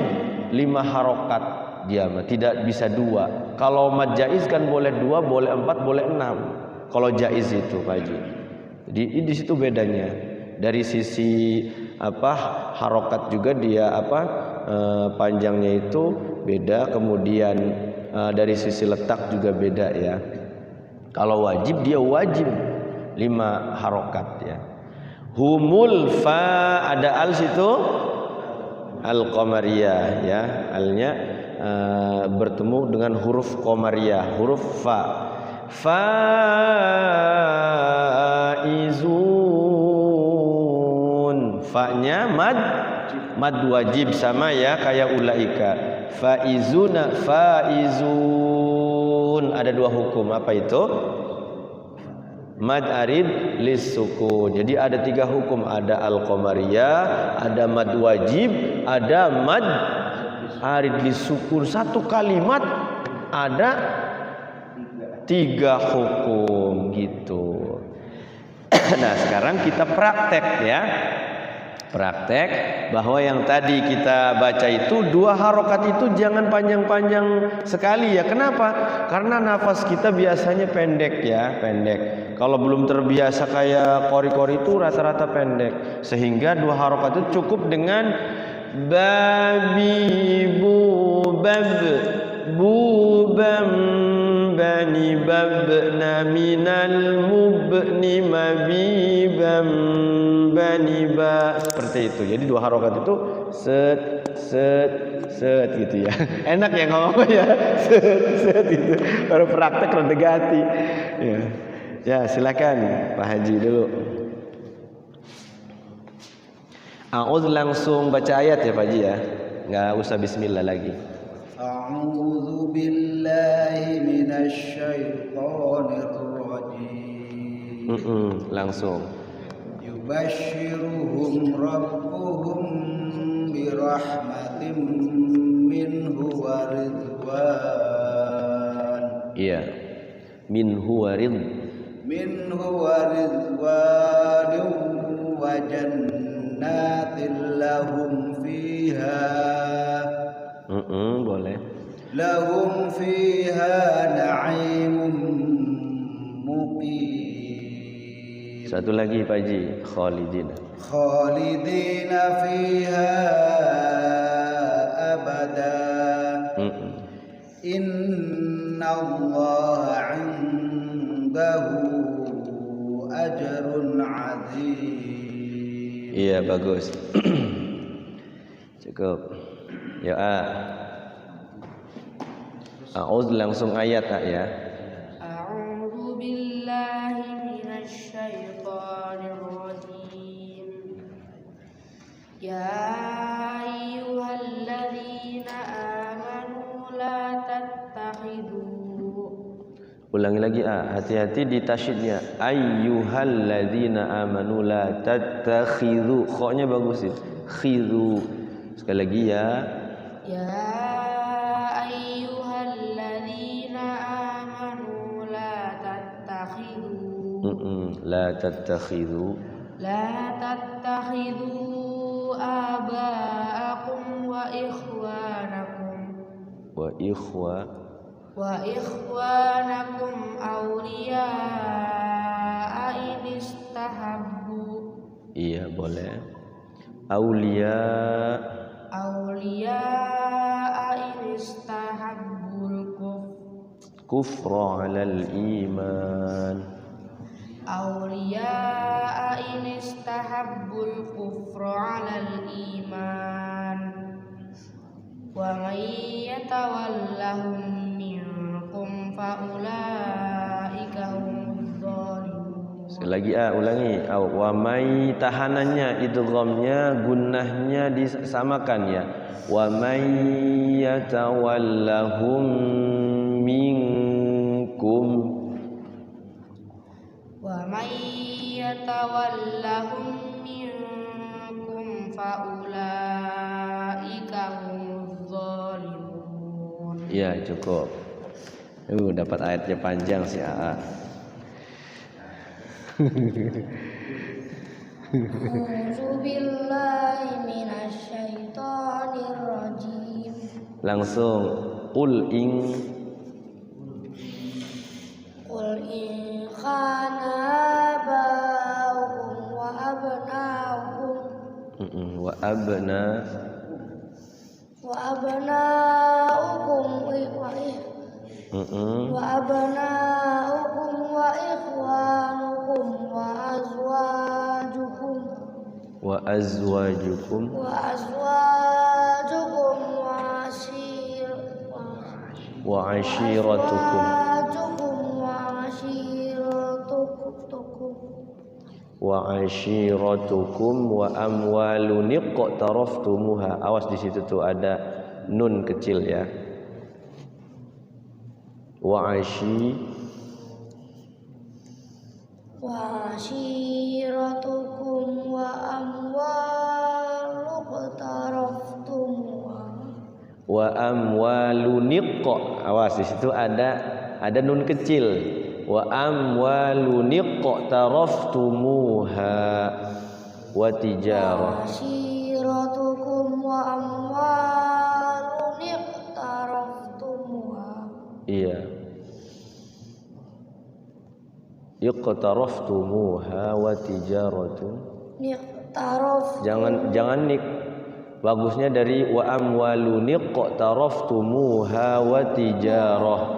5 harokat dia, tidak bisa 2. Kalau mad jaiz kan boleh 2, boleh 4, boleh 6. Kalau jaiz itu Pak Haji. Jadi di situ bedanya. Dari sisi harokat juga dia panjangnya itu beda, kemudian dari sisi letak juga beda ya. Kalau wajib dia wajib 5 harokat ya. Humul fa, ada al situ Al-Qamariyah ya. Alnya bertemu dengan huruf Qamariyah, huruf fa. Faizun, fa-nya mad wajib sama ya kayak ulaika. Faizuna, faizun, ada 2 hukum. Apa itu? Mad arid lis sukun. Jadi ada 3 hukum, ada al-qamariyah, ada mad wajib, ada mad arid lis sukun. Satu kalimat ada 3 hukum gitu. Nah, sekarang kita praktek ya. Praktek bahwa yang tadi kita baca itu 2 harokat itu jangan panjang-panjang sekali ya. Kenapa? Karena nafas kita biasanya pendek ya, pendek. Kalau belum terbiasa kayak qori-qori itu rata-rata pendek. Sehingga 2 harokat itu cukup dengan babi bubab bubam bani babna minal mubni mabibam bani ba, seperti itu. Jadi 2 harokat itu set gitu ya. Enak ya ngomong ya, set gitu. Baru praktek rada gati. Ya, silakan Pak Haji dulu. A'udz langsung baca ayat ya Pak Haji ya. Enggak usah bismillah lagi. A'udzu billahi minasy syaithanir rajim. Langsung. Yubashshiruhum rabbuhum birahmatin minhu wa ridwan. Iya. Minhu wa ridwan wa jannatin lahum fiha Boleh. Lahum fiha na'imun muqim. Satu lagi Pak Haji, khalidina. Khalidina fiha abada. Inna Allah 'indahu ajrun 'azim. Iya, bagus. Cukup. Ya, A'udzu langsung ayat ya. A'udzu billahi minasyaitonir rajim. Ya ayyuhalladzina amanu la tattakhidhu. Ulangi lagi hati-hati di tasydidnya. Ayyuhalladzina amanu la tattakhidhu. Kha-nya bagus sih. Khidhu. Sekali lagi ya. Ya ayyuhalladzina amanu la tattakhidhu. La tattakhidhu. La tattakhidhu aba'akum wa ikhwanakum awliya'a in istahabbu. Iya, boleh. Awliya'a in istahabbul kufra 'alal iman. Awliya'a in istahabbul kufra 'alal iman. Wa may yatawallahum minkum fa ulaika humudz zalimun. Sekali lagi ulangi. Wa may tahanannya idghamnya gunnahnya disamakan ya. Wa may yatawallahum minkum. Wa may yatawallahum minkum fa ulaika humudz zalimun. Ya, cukup. Dapat ayatnya panjang sih A'udzu billahi minasyaitonir rajim. Langsung qul in khana aba'ukum wa abna'ukum wa abna'ukum wa ikhwanukum wa azwajukum wa ashiratukum wa amwalun iqtaraftumuha. Awas di situ tuh ada nun kecil ya. Wa ashiratukum wa amwalun awas di situ ada nun kecil. Wa amwalun iqtaraftumuha wa tijarah. Ashiratukum wa amwalun iqtaraftumuha. Iya. Iqtaraftumuha wa tijaratun. Jangan nik. Bagusnya dari wa amwalun iqtaraftumuha wa tijarah.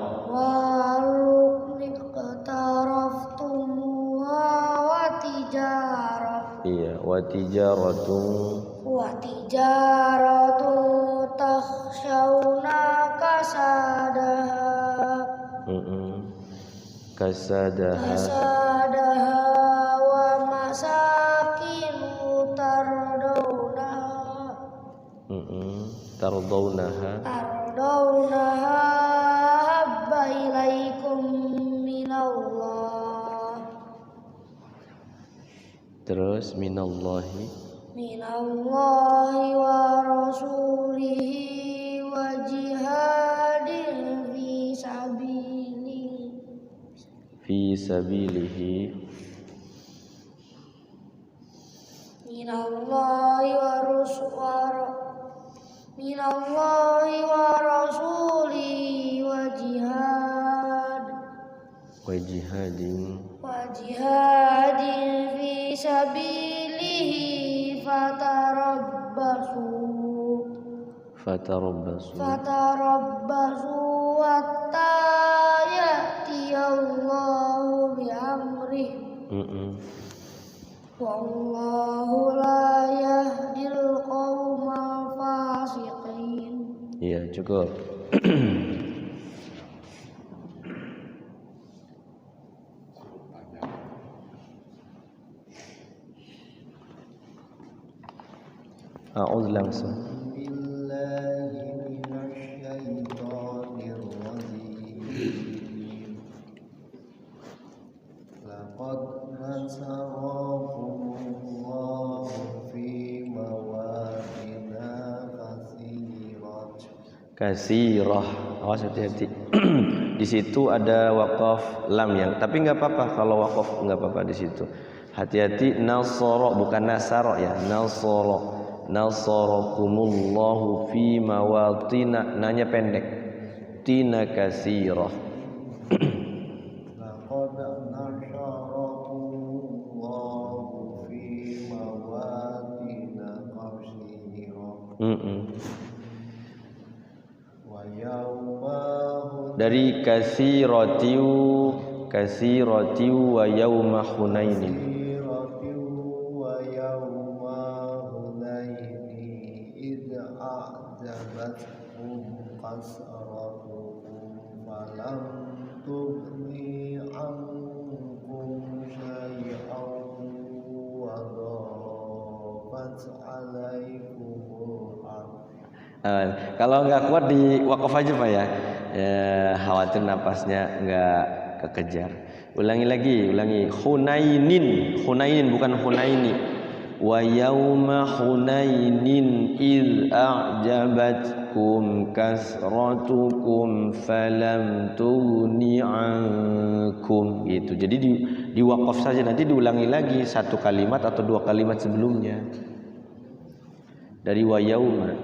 Iya, wa tijaratun takhshawna kasadaha wa masakinu tardawnaha habba ilaikum minallah. Terus minallahi wa rasulihi wa jihadin fi sabilihi minallahi wa wa jihadin fi sabilihi fatarabbasu hatta ya'tiyallahu bi amrih wallahu la yahdil qaumal fasiqin. Ya, cukup. A'udzu langsung. Laqad nasarakumullahu fi mawadina kasirah. Awas hati-hati. Di situ ada waqaf lam yang, tapi nggak apa-apa kalau waqaf nggak apa-apa di situ. Hati-hati, nasara bukan nasara ya, nasara. Nasarakumullahu fi mawatina, nanya pendek. Tina kasirah. Laqad nasarakumullahu fi mawadina kasirah. Wa yawma Dari kasiratiu wa yauma hunainin. Kalau nggak kuat di wakaf aja Pak ya. Khawatir napasnya nggak kekejar. Ulangi. Hunainin bukan hunaini. Wa yauma hunainin id a'jabatkum kasratukum falam tughni ankum gitu. Jadi di wakaf saja, nanti diulangi lagi satu kalimat atau dua kalimat sebelumnya. Dari wa yauma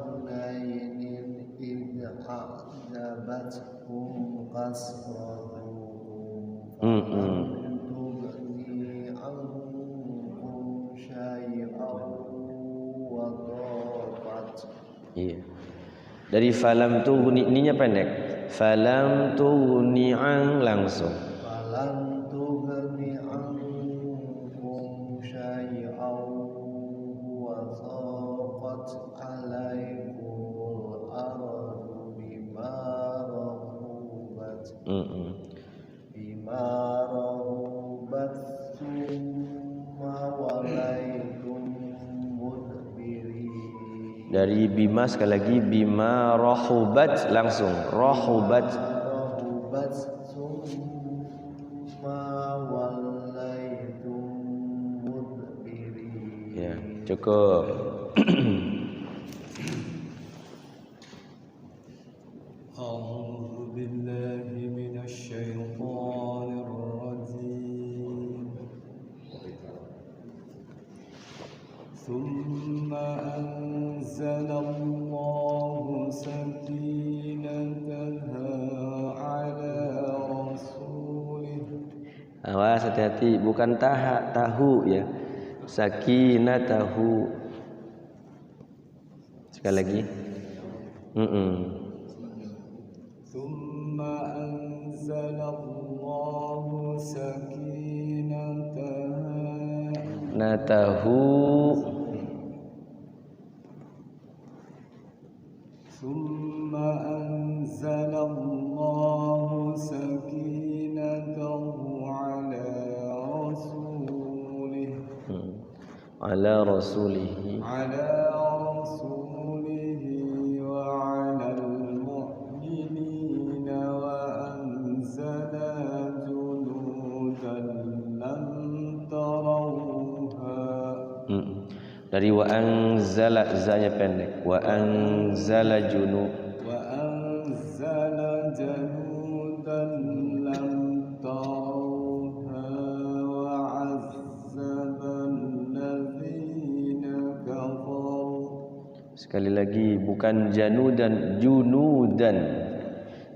hunainin id a'jabatkum kasratukum Iya. Dari falam tughni, ininya pendek. Falam tughni an langsung. Falam tughni ankum syai'an wa saqat 'alaikumul ardu bima rahubat. Bima rahubat summa walaitum mudbirin. Dari bima sekali lagi, bima rahubat langsung. Rahubat summa walaitum mudbirin. Ya, cukup. A'udzu billahi minasy syaithanir rajim. Tsumma anzalallahu sakinataha 'ala rasulih. Awas hati-hati, bukan tahu ya. Sakinatahu. Sekali lagi. Tsumma anzalallahu sakinataha Natahu. Tsumma anzalallahu sakinatahu ala rasulih Ala rasulihi wa ala al-mu'minina wa anzala junudan lam tarawha. Dari wa anzala, zanya pendek. Wa anzala junud. Wa anzala junudan lam tarawha wa azzaba allazina kafaru. Sekali lagi, bukan janudan, junudan.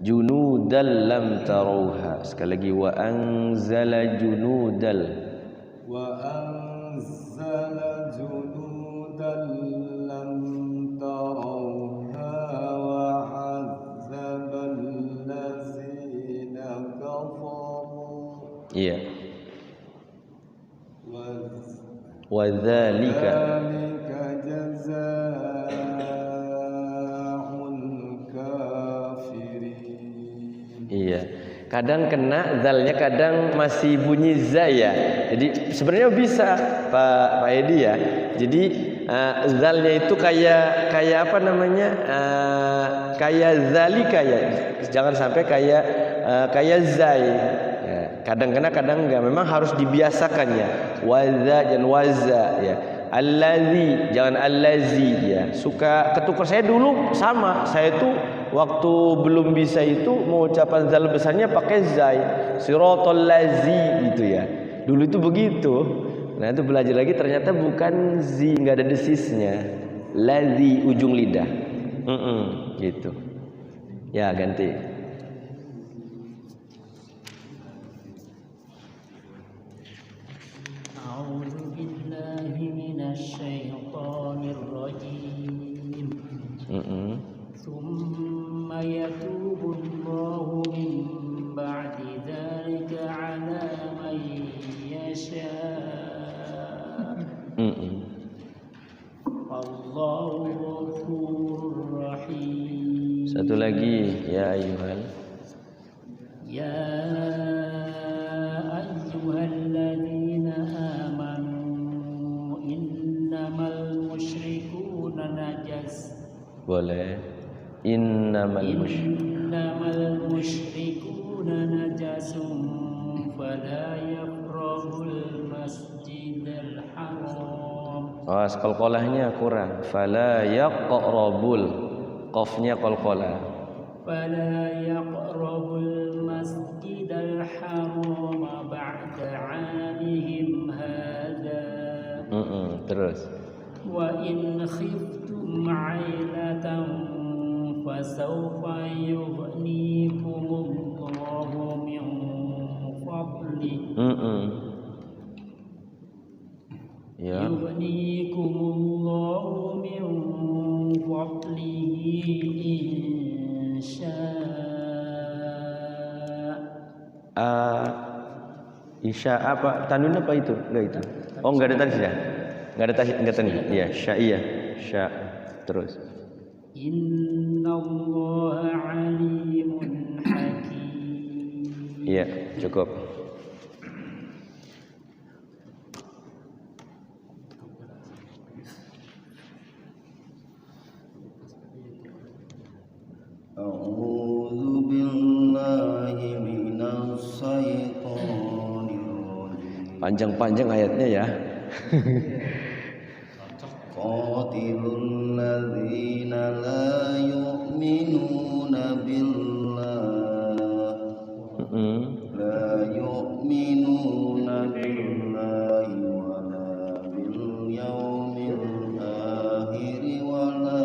Junudal lam tarawha. Sekali lagi wa anzala junudal. Wa anzala junudan lam tarawha wa 'adzabal ladzina kafaru. Iya. Wa dzalika iya, kadang kena zalnya, kadang masih bunyi za ya. Jadi sebenarnya bisa Pak Edi ya. Jadi zalnya itu kayak apa namanya? Kayak zalika ya. Jangan sampai kayak zai. Ya, kadang kena, kadang enggak. Memang harus dibiasakan ya. Waza dan waza ya. Allazi jangan allazi ya. Suka ketukar saya dulu sama. Saya tuh waktu belum bisa itu mengucapkan zal besarnya pakai zai. Siratal lazi gitu ya. Dulu itu begitu. Nah, itu belajar lagi ternyata bukan zi, enggak ada desisnya. Lazi ujung lidah. Gitu. Ya, ganti. Minasyaitonir rajim. Tsumma yatubullahu min ba'di dzalika 'ala man yasha. Allahu ghafurur rahim. Satu lagi ya ayyuhal. Ya ayyuhalladzina amanu innamal musyrikuuna najas. Boleh. Innamal musyrikuuna najasun fala yaqrabul masjidal haram. Oh, qalqalahnya kurang. Fala yaqrabul. Qafnya qalqalah. Fala yaqrabul masjidal haram ba'da 'amihim hadza. Terus. Wa in khiftum 'ailatan fasawfa yughnikumullahu min fadlihi. Ya. Yughnikumullahu min fadlihi insya apa? Tanwin apa itu? Enggak itu. Oh, enggak ada tasya. Enggak ada tasya, enggak tanwin. Iya, syaiyah. Sya. Terus. Innallaha 'alimun hakim. Iya, cukup. A'udzu billahi minas syaitonir rajim. Panjang-panjang ayatnya ya. Qatilul ladzina la yu'minuna billah. La yu'minuna billahi wa la bil yaumil akhir wa la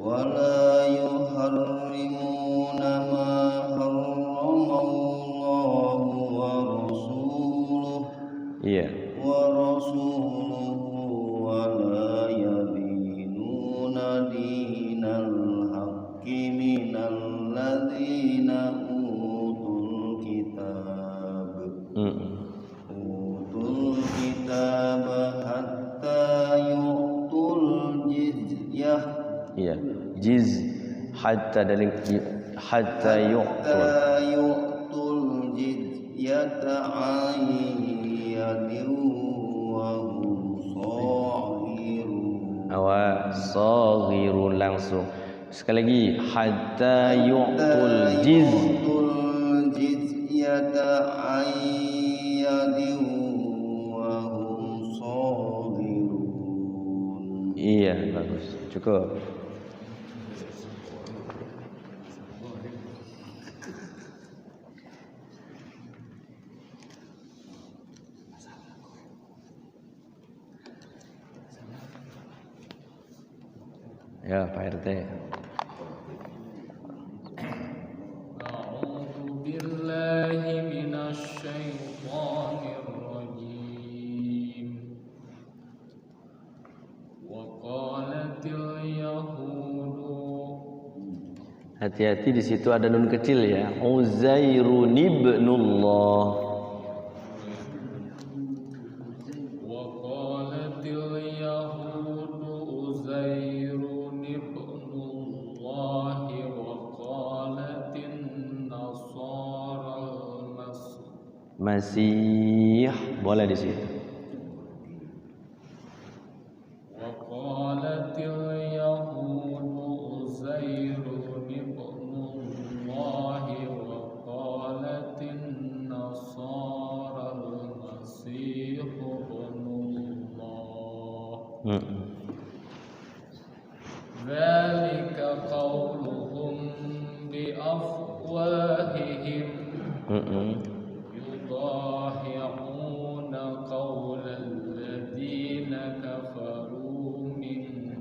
ولا يحرمون ما حرم الله ورسوله ولا يدينون دين الحق من الذين أوتوا الكتاب حتى يؤتوا الجزية. Iya, jiz hatta dari hatta yu'tul jizyata 'an yadin wa hum saghirun. Awas, saghirun langsung. Sekali lagi, hatta yu'tul jizyata 'an yadin wa hum saghirun. Iya, bagus. Cukup. Ya, Pak RT. A'udzu billahi minasy syaithanir rajim. Wa qalatil yahudu. Hati-hati di situ ada nun kecil ya. Uzairun ibnullah. Masih boleh di situ. Waqalatil yahudu Uzairun ibnullahi wa qalatin nasara al-masih ibnullah. Dzalika qauluhum bi afwahihim. Yudahi'una qawlal ladzina kafaru min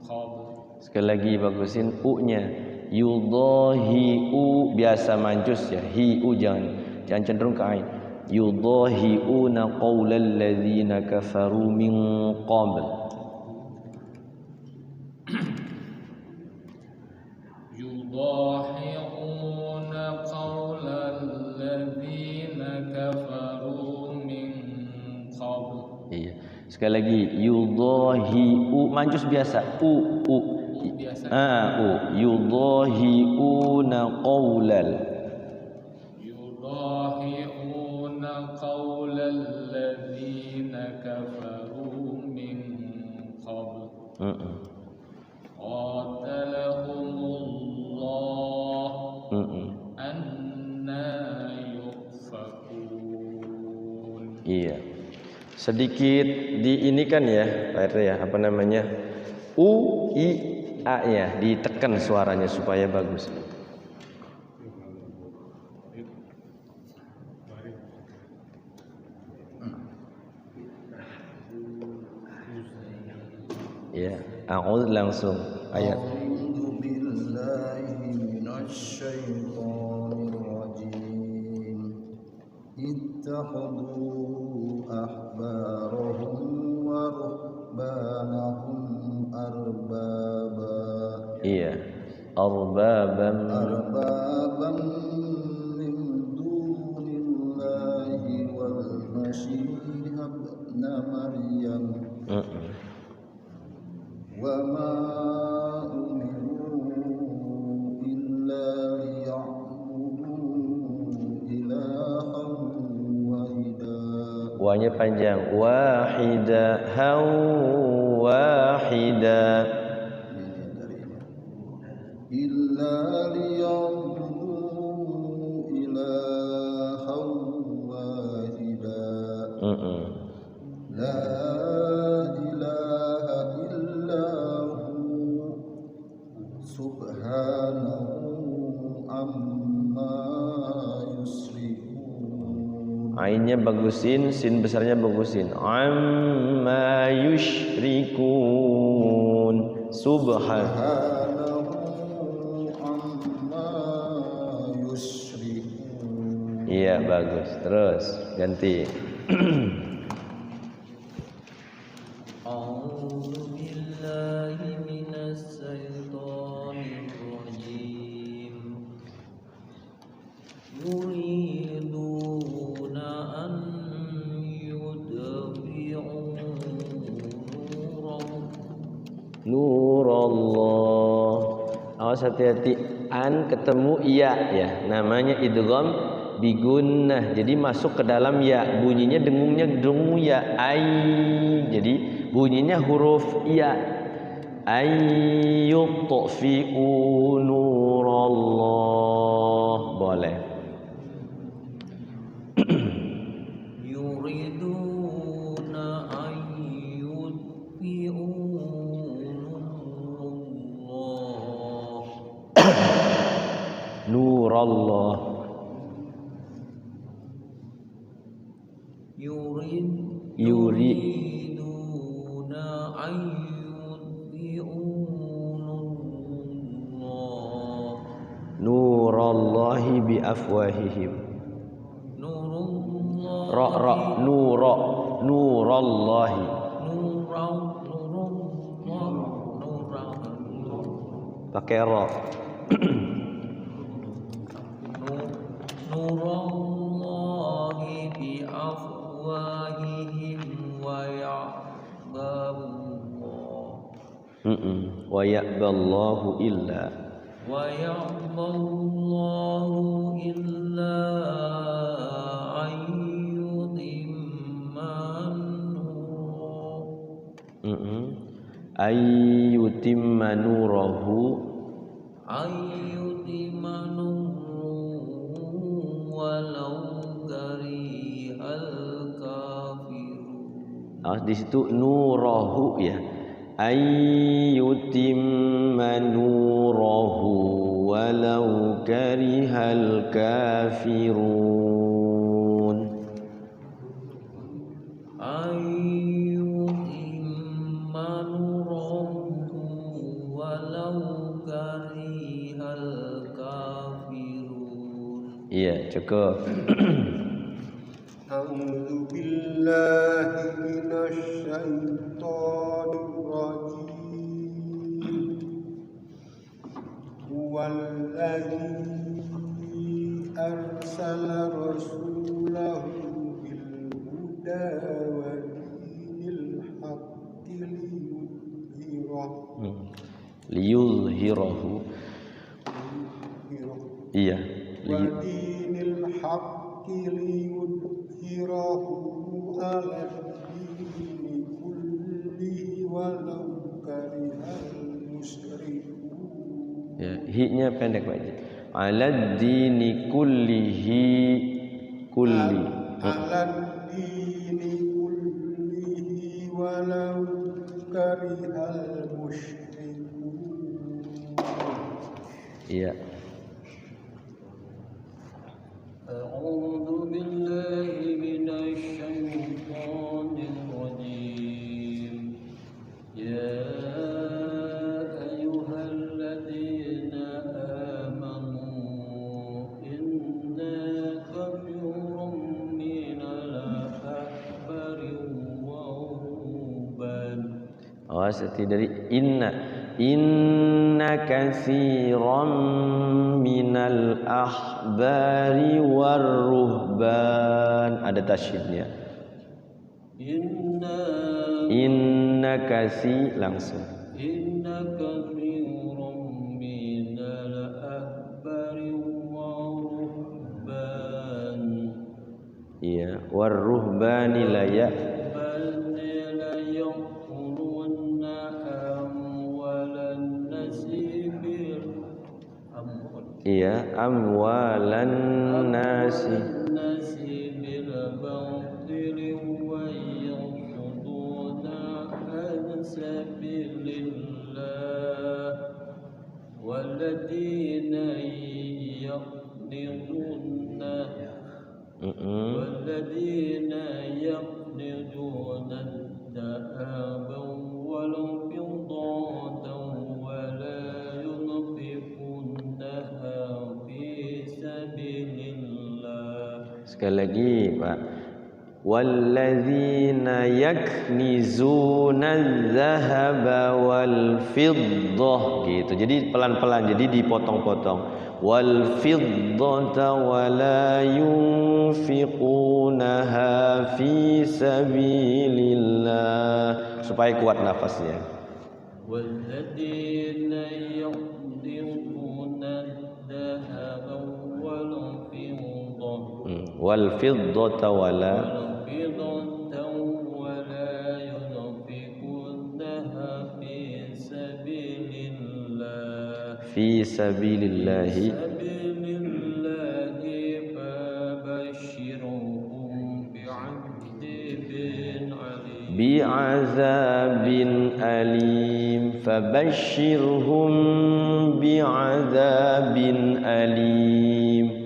qabl. Sekali lagi bagusin u-nya. Yudahi'u biasa mancus ya. Hi'u jangan cenderung ke ain. Yudahi'una qawlal ladzina kafaru min qabl. Yudahi'una qawlal ladzina kafaru min qabl. Iya. Sekali lagi yudahi'u mancus biasa u Biasa. Yudahi'una qawlal. Yudahi'una qawlal ladzina kafaru min qabl. Qatalahumullah anna yufakun. Iya. Sedikit di ini kan ya, Pak RT ya, apa namanya? U, I, A ya, ditekan suaranya supaya bagus. Ya, a'udz langsung ayat. A'udzu billahi minasy syaithanir rajim. Ittakhadhu ahbarahum wa ruhbanahum arbaba. Iya. Arbaban min dunillahi wal masih ibn Maryam. Wa ma umiru illa liya'budu ilahan wahida. Wanya panjang. Wahida wahida. Illa liya'budu ilahan wahida. La ilaha illahu subhanahu amma yusrikun. Ainnya bagusin, sin besarnya bagusin. Amma yushrikun. Subhanahu amma yusrikun. Iya bagus. Terus ganti. A'udzu billahi minasy syaithanir rajim. Yuriduna an yudfi'u Nurallah. Awas hati-hati. An ketemu iya ya. Namanya idgham bigunnah. Jadi masuk ke dalam ya. Bunyinya dengung ya. Jadi bunyinya huruf iya. Ayyutfi'u nurallah. Boleh. yuriduna an yudfi'u Nurallah. yuriduna an yudfi'u nurullahi bi afwahihim. Nurullahi Ra nurallahi. Pakai ra. Nurullahi bi afwahihim wa ya'ballahu Wa ya'ballahu illa. wa ya'ballahu illa ayyutimman Ayyutimma nurahu walau karihal kafirun. Di situ nurahu ya. Ayyutimma nurahu walau karihal kafirun. Ayyutimma nurahu walau karihal kafirun. Iya, cukup. أعوذ بالله من الشيطان الرجيم هو الذي أرسل رسوله بالهدى ودين الحق Liyuzhirahu. Iya. ودين الحق ليظهره على الدين كله ولو كره المشركون. Ya, hi-nya pendek Pak Haji. Alad dini kullihi kulli. على الدين كله ولو كره المشركون. Iya. أعوذ بالله من الشيطان الرجيم يا أيها الذين آمنوا إنا كثير من الأحبار والرهبان. Awas hati dari inna katsiran minal ahbari warruhban. Ada tasydidnya. Inna kasi langsung. Inna katsiran minal ahbari warruhban. Iya, warruhbani la ya. Iya, amwalan nasi bil batili wa yasuduna an sabilillah walladina yaqniduna ad-dahaba wal fiddata wa la yunfiqunaha fi sabilillah. Sekali lagi Pak. Walladzina yaknizuna adh-dhahaba wal fiddah gitu. Jadi pelan-pelan, jadi dipotong-potong. Wal fiddata wa la yunfiqunaha fi sabilillah. Supaya kuat nafasnya. Walladzina yaqdiruna ad-dhahaba wal fiddah wal fiddata wa la fi sabilillahi bi'adzabin alim fabashshirhum bi'adzabin alim.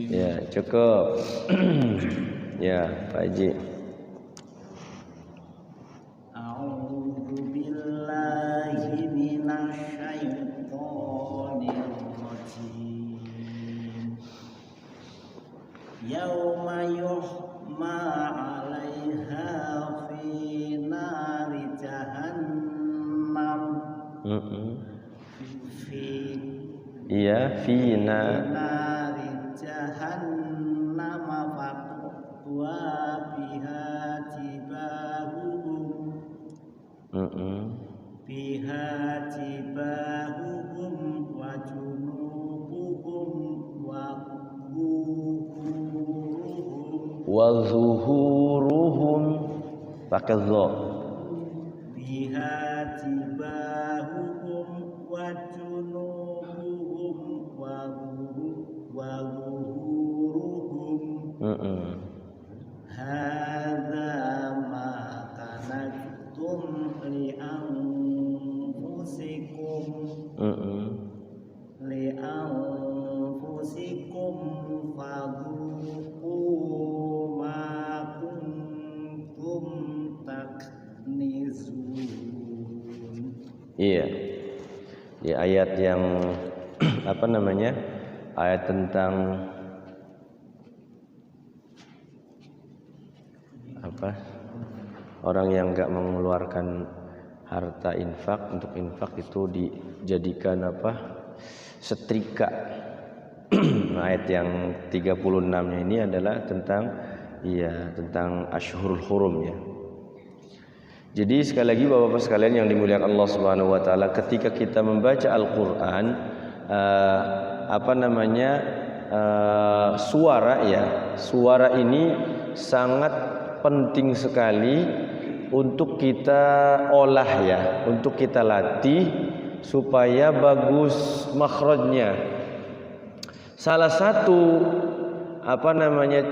Ya, cukup. Ya, Pak Haji. A'udzu billahi yauma yuhma 'alaiha fi nari jahannam. Iya, fina nari jahannam faqwa biha jibahuhum wa junubuhum wa zuhuruhum pakai dha biha jibahuhum wa junubuhum wa zuhuruhum hadza ma kanaktum li anfusikum fadhuqu ma kuntum taknizun. Iya. Di ayat yang apa namanya? Ayat tentang apa? Orang yang enggak mengeluarkan harta infak, untuk infak itu dijadikan apa? Setrika. Ayat yang 36-nya ini adalah tentang tentang Ashhurul Hurum ya. Jadi sekali lagi Bapak-bapak sekalian yang dimuliakan Allah Subhanahu wa taala, ketika kita membaca Al-Qur'an suara ini sangat penting sekali untuk kita olah ya, untuk kita latih supaya bagus makhrajnya. Salah satu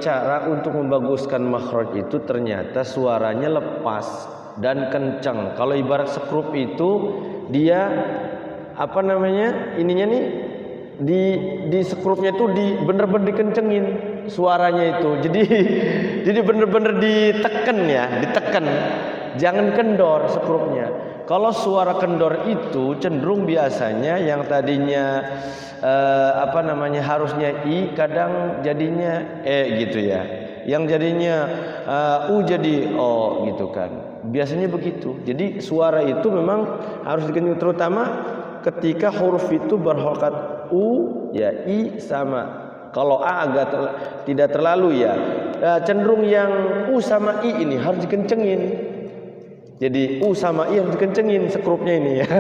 cara untuk membaguskan makhraj itu ternyata suaranya lepas dan kencang. Kalau ibarat sekrup itu dia ininya nih di sekrupnya itu bener-bener dikencengin suaranya itu. Jadi bener-bener ditekan. Jangan kendor sekrupnya. Kalau suara kendor itu cenderung biasanya yang tadinya harusnya i kadang jadinya e gitu ya. Yang jadinya u jadi o gitu kan. Biasanya begitu. Jadi suara itu memang harus dikencengin, terutama ketika huruf itu berharokat u ya i sama. Kalau a agak tidak terlalu ya. Cenderung yang u sama i ini harus dikencengin. Jadi u sama i harus dikencengin sekrupnya ini ya.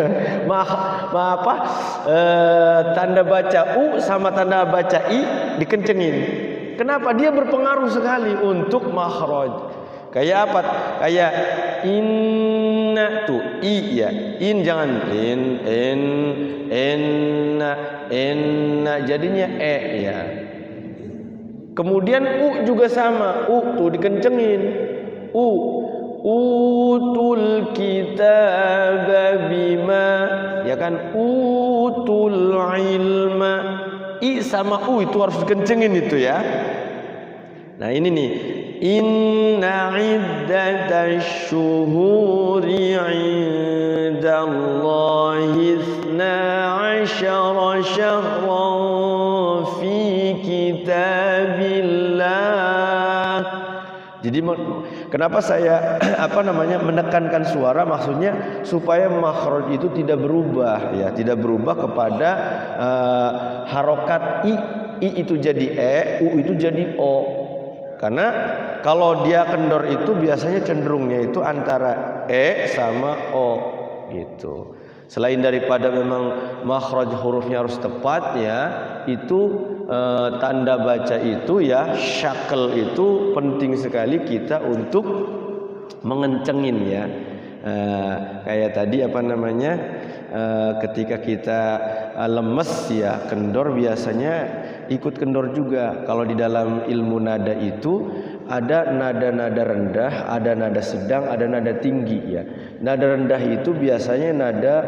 Tanda baca u sama tanda baca i dikencengin. Kenapa? Dia berpengaruh sekali untuk makhraj. Kayak apa? Kayak inna tuh i ya. In jangan inna jadinya e ya. Kemudian u juga sama. U tuh dikencengin. Utul kitaba bima ya kan, utul ilma. I sama u itu harus dikencengin itu ya. Nah ini nih, inna iddatash syuhuri 'indallahi 12 syahran fi kitabillah. Jadi kenapa saya menekankan suara, maksudnya supaya makhraj itu tidak berubah ya, tidak berubah kepada harokat i itu jadi e, u itu jadi o. Karena kalau dia kendor itu biasanya cenderungnya itu antara e sama o gitu. Selain daripada memang makhraj hurufnya harus tepat ya, itu tanda baca itu ya, syakl itu penting sekali kita untuk mengencengin ya. Kayak tadi ketika kita lemes ya, kendor biasanya ikut kendor juga. Kalau di dalam ilmu nada itu ada nada-nada rendah, ada nada sedang, ada nada tinggi ya. Nada rendah itu biasanya nada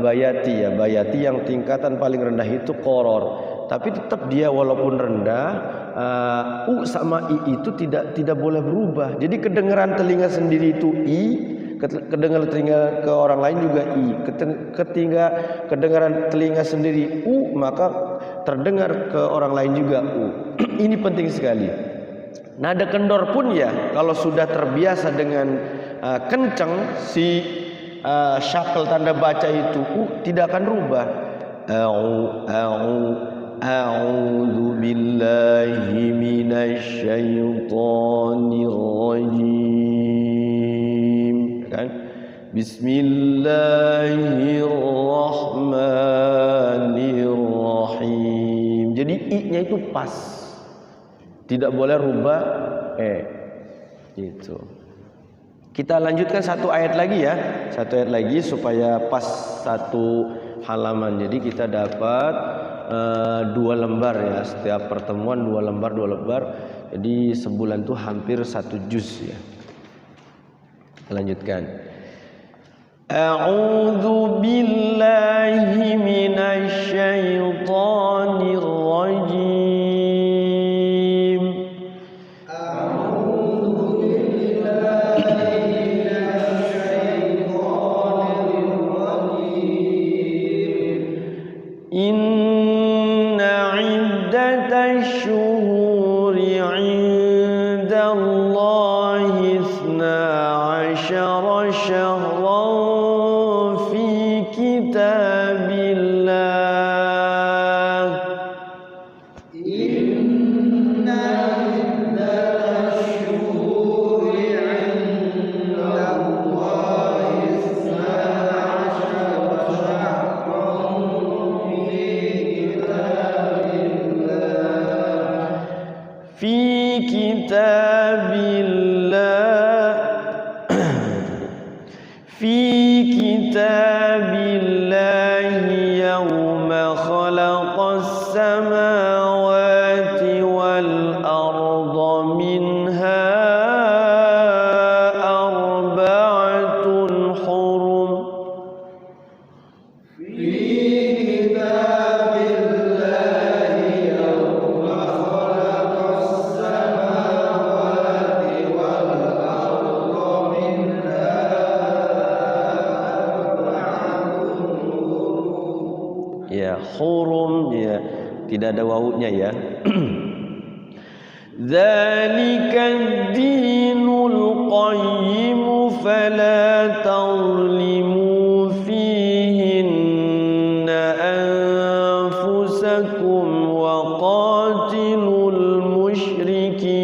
bayati ya. Bayati yang tingkatan paling rendah itu qoror. Tapi tetap dia walaupun rendah, u sama i itu tidak boleh berubah. Jadi kedengaran telinga sendiri itu i, kedengaran telinga ke orang lain juga i. Ketika kedengaran telinga sendiri u, maka terdengar ke orang lain juga u. Ini penting sekali. Nada kendor pun ya kalau sudah terbiasa dengan kencang si syakal tanda baca itu tidak akan rubah. A'udzu billahi minasy syaithanir rajim. Kan? Bismillahirrahmanirrahim. Jadi i-nya itu pas. Tidak boleh rubah gitu. Kita lanjutkan satu ayat lagi ya. Satu ayat lagi supaya pas satu halaman. Jadi kita dapat 2 lembar ya. Setiap pertemuan 2 lembar. Jadi sebulan tuh hampir 1 juz ya. Kita lanjutkan. A'udzu billahi minasy syaithanir rajim. Inna iddatash syuhuri 'indallahi 12 syahran fi kitabillah. Inna iddatash syuhuri 'indallahi 12 syahran fi kitabillah yawma khalaqas samawati wal arda minha arba'atun hurum. Ya, hurum ya, tidak ada wawunya ya. Dzalikad dinul qayyim fala tazlimu fihinna anfusakum wa qatilul musyrikin.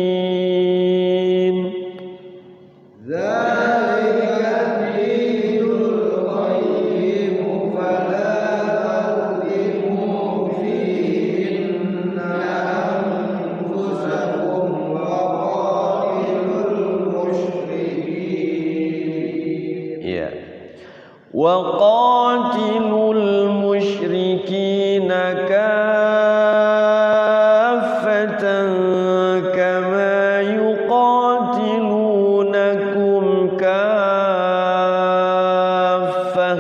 وقاتلوا المشركين كافة كما يقاتلونكم كافة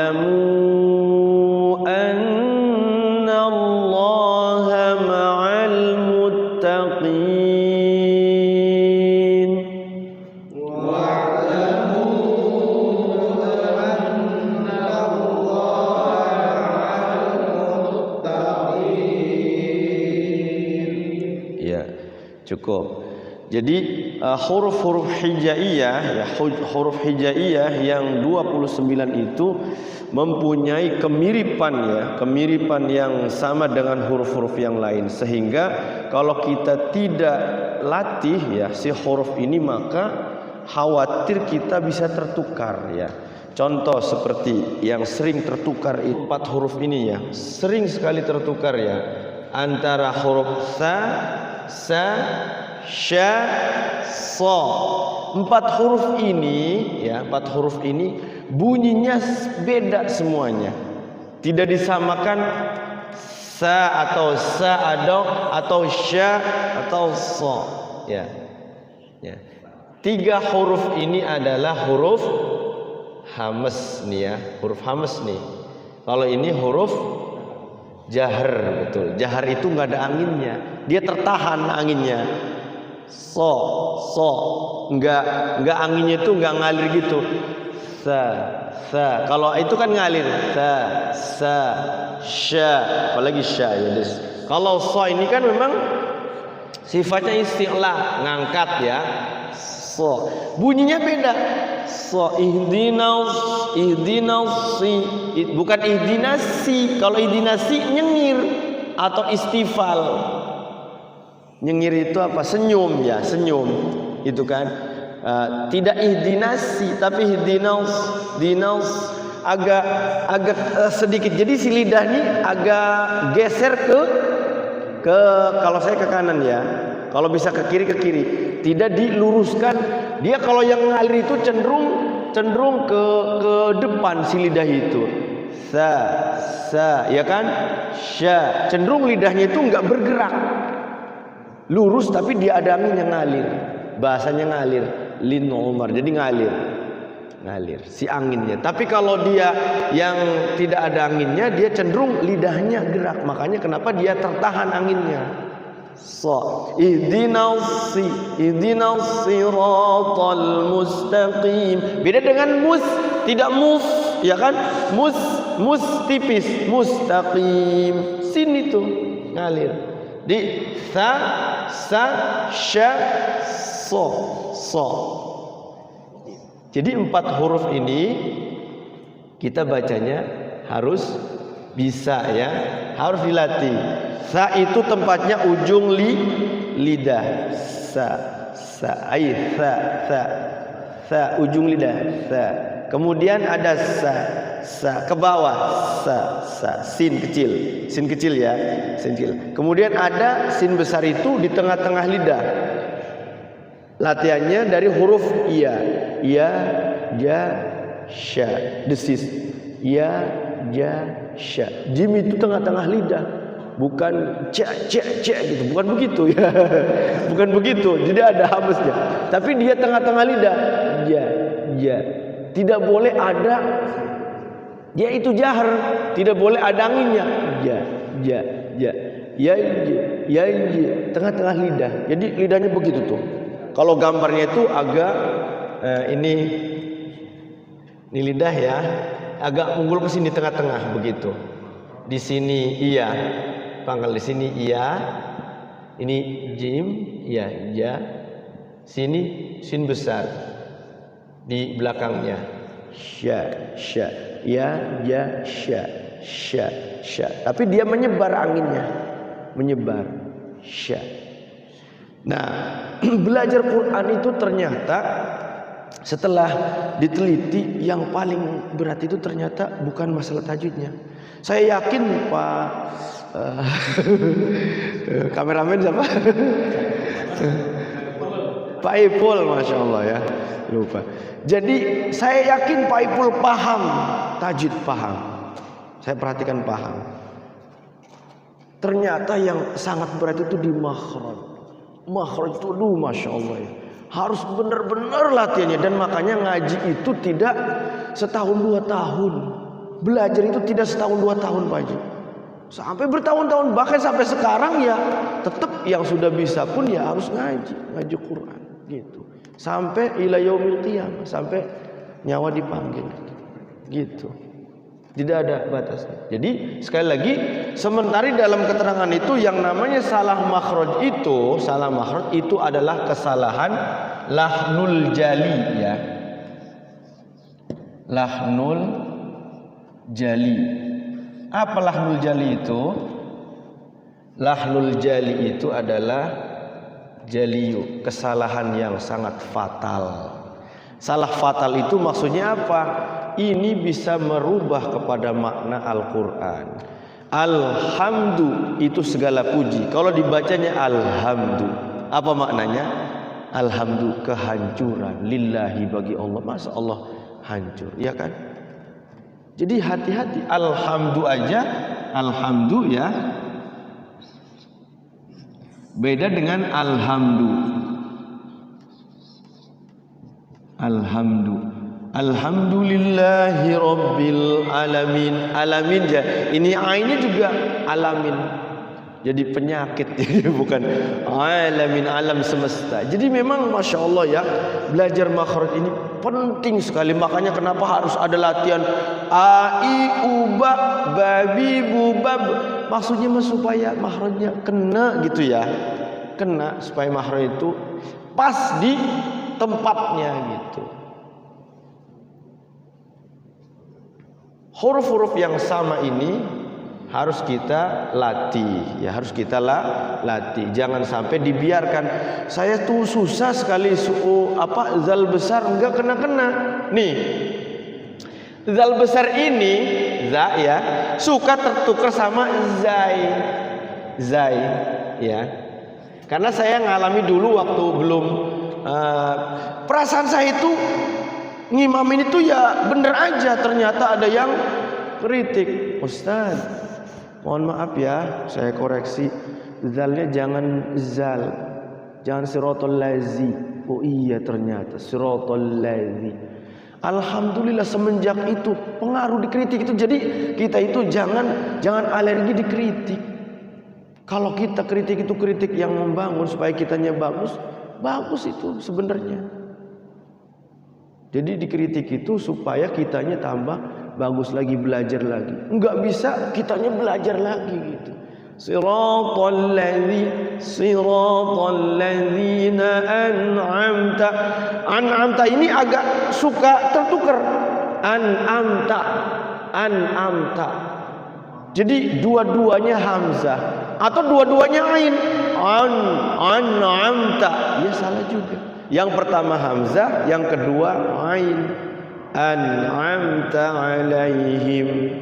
واعلموا أن الله مع المتقين. Ya, cukup. Jadi huruf-huruf hijaiyah ya, huruf hijaiyah yang 29 itu mempunyai kemiripan yang sama dengan huruf-huruf yang lain, sehingga kalau kita tidak latih ya si huruf ini maka khawatir kita bisa tertukar ya. Contoh seperti yang sering tertukar 4 huruf ini ya, sering sekali tertukar ya, antara huruf sa, sya, so. 4 huruf ini ya, 4 huruf ini bunyinya beda semuanya. Tidak disamakan sa atau atau sya atau so ya. Ya. 3 huruf ini adalah huruf hamas nih ya, huruf hamas nih. Kalau ini huruf jahar, betul. Jahar itu nggak ada anginnya, dia tertahan anginnya. So, nggak anginnya itu nggak ngalir gitu. Sa. Kalau itu kan ngalir. Sa, sya, apalagi sya ya. Kalau so ini kan memang sifatnya isti'la, ngangkat ya. So, bunyinya beda. So, ihdinas si, bukan ihdinasi. Kalau ihdinasi nyengir atau istifal. Nyengir itu apa? Senyum ya, senyum. Itu kan. Tidak ihdinasi tapi ihdinas, agak sedikit. Jadi si lidah ini agak geser ke kalau saya ke kanan ya. Kalau bisa ke kiri, tidak diluruskan. Dia kalau yang ngalir itu cenderung ke depan si lidah itu. Sa, ya kan? Sya, cenderung lidahnya itu enggak bergerak. Lurus tapi dia ada angin yang ngalir. Bahasanya ngalir, lin Umar. Jadi ngalir si anginnya. Tapi kalau dia yang tidak ada anginnya, dia cenderung lidahnya gerak. Makanya kenapa dia tertahan anginnya. So, ihdinas siratal mustaqim. Beda dengan mus, tidak mus, ya kan? Mus tipis, mustaqim. Sin itu ngalir. Di sa, sya, so. Jadi 4 huruf ini kita bacanya harus bisa ya, harus dilatih. Sa itu tempatnya ujung lidah. Sa, ujung lidah. Sa. Kemudian ada sa ke bawah. Sa, sin kecil ya, sin kecil. Kemudian ada sin besar itu di tengah-tengah lidah. Latihannya dari huruf iya, ja, sya, desis. Ya, ja, sya. Jim itu tengah-tengah lidah, bukan cek gitu, bukan begitu ya. Bukan begitu, tidak ada hambusnya. Tapi dia tengah-tengah lidah. Ja. Tidak boleh ada, dia itu jahar, tidak boleh ada anginnya. Ya, tengah-tengah lidah. Jadi lidahnya begitu tuh. Kalau gambarnya itu agak ini lidah ya, agak unggul ke sini tengah-tengah begitu. Di sini iya, pangkal di sini iya. Ini jim, iya, ja. Sini sin besar. Di belakangnya sya. Ya, ja, sya. Tapi dia menyebar anginnya. Menyebar sya. Nah, belajar Quran itu ternyata setelah diteliti yang paling berat itu ternyata bukan masalah tajwidnya. Saya yakin Pak kameramen siapa? Pak Ipul, Masya Allah ya, lupa. Jadi saya yakin Pak Ipul paham tajwid, paham. Saya perhatikan paham. Ternyata yang sangat berat itu di makhraj. Makhraj itu Masya Allah ya, harus benar-benar latihannya. Dan makanya ngaji itu tidak setahun 2 tahun. Belajar itu tidak setahun 2 tahun Pak Haji, sampai bertahun-tahun, bahkan sampai sekarang ya tetap yang sudah bisa pun ya harus ngaji Quran gitu, sampai ila yaumil qiyamah, sampai nyawa dipanggil gitu. Tidak ada batasnya. Jadi sekali lagi, sementara dalam keterangan itu yang namanya salah makhraj itu adalah kesalahan lahnul jali ya. Lahnul jali. Apa lahnul jali itu? Lahnul jali itu adalah jaliyu, kesalahan yang sangat fatal. Salah fatal itu maksudnya apa? Ini bisa merubah kepada makna Al-Quran. Alhamdu itu segala puji. Kalau dibacanya alhamdu, apa maknanya? Alhamdu, kehancuran. Lillahi, bagi Allah. Masa Allah hancur, ya kan? Jadi hati-hati. Alhamdu aja, alhamdu ya, beda dengan alhamdu. Alhamdu. Alhamdulillahi rabbil alamin. Alamin ya. Ini ainnya juga alamin. Jadi penyakit, bukan alamin, alam semesta. Jadi memang Masya Allah ya, belajar makhraj ini penting sekali. Makanya kenapa harus ada latihan a, i, u, ba, babi, bu, bab. Maksudnya supaya makhrajnya kena gitu ya. Kena supaya makhraj itu pas di tempatnya gitu. Huruf-huruf yang sama ini harus kita latih, ya harus kita latih. Jangan sampai dibiarkan. Saya tuh susah sekali zal besar enggak kena-kena. Nih, zal besar ini za ya suka tertukar sama zai ya. Karena saya ngalami dulu waktu belum perasaan saya itu ngimamin itu ya bener aja, ternyata ada yang kritik. Ustaz, mohon maaf ya, saya koreksi, zalnya jangan zal, jangan siratal lazi. Oh iya, ternyata siratal lazi. Alhamdulillah semenjak itu pengaruh dikritik itu, jadi kita itu jangan alergi dikritik. Kalau kita kritik itu kritik yang membangun supaya kitanya bagus itu sebenarnya. Jadi dikritik itu supaya kitanya tambah bagus lagi, belajar lagi. Enggak bisa kitanya belajar lagi gitu. Siratal ladzina an'amta ini agak suka tertukar. An'amta. Jadi dua-duanya hamzah atau dua-duanya ain. An'amta. Ya salah juga. Yang pertama hamzah, yang kedua ain. An'amta alaihim.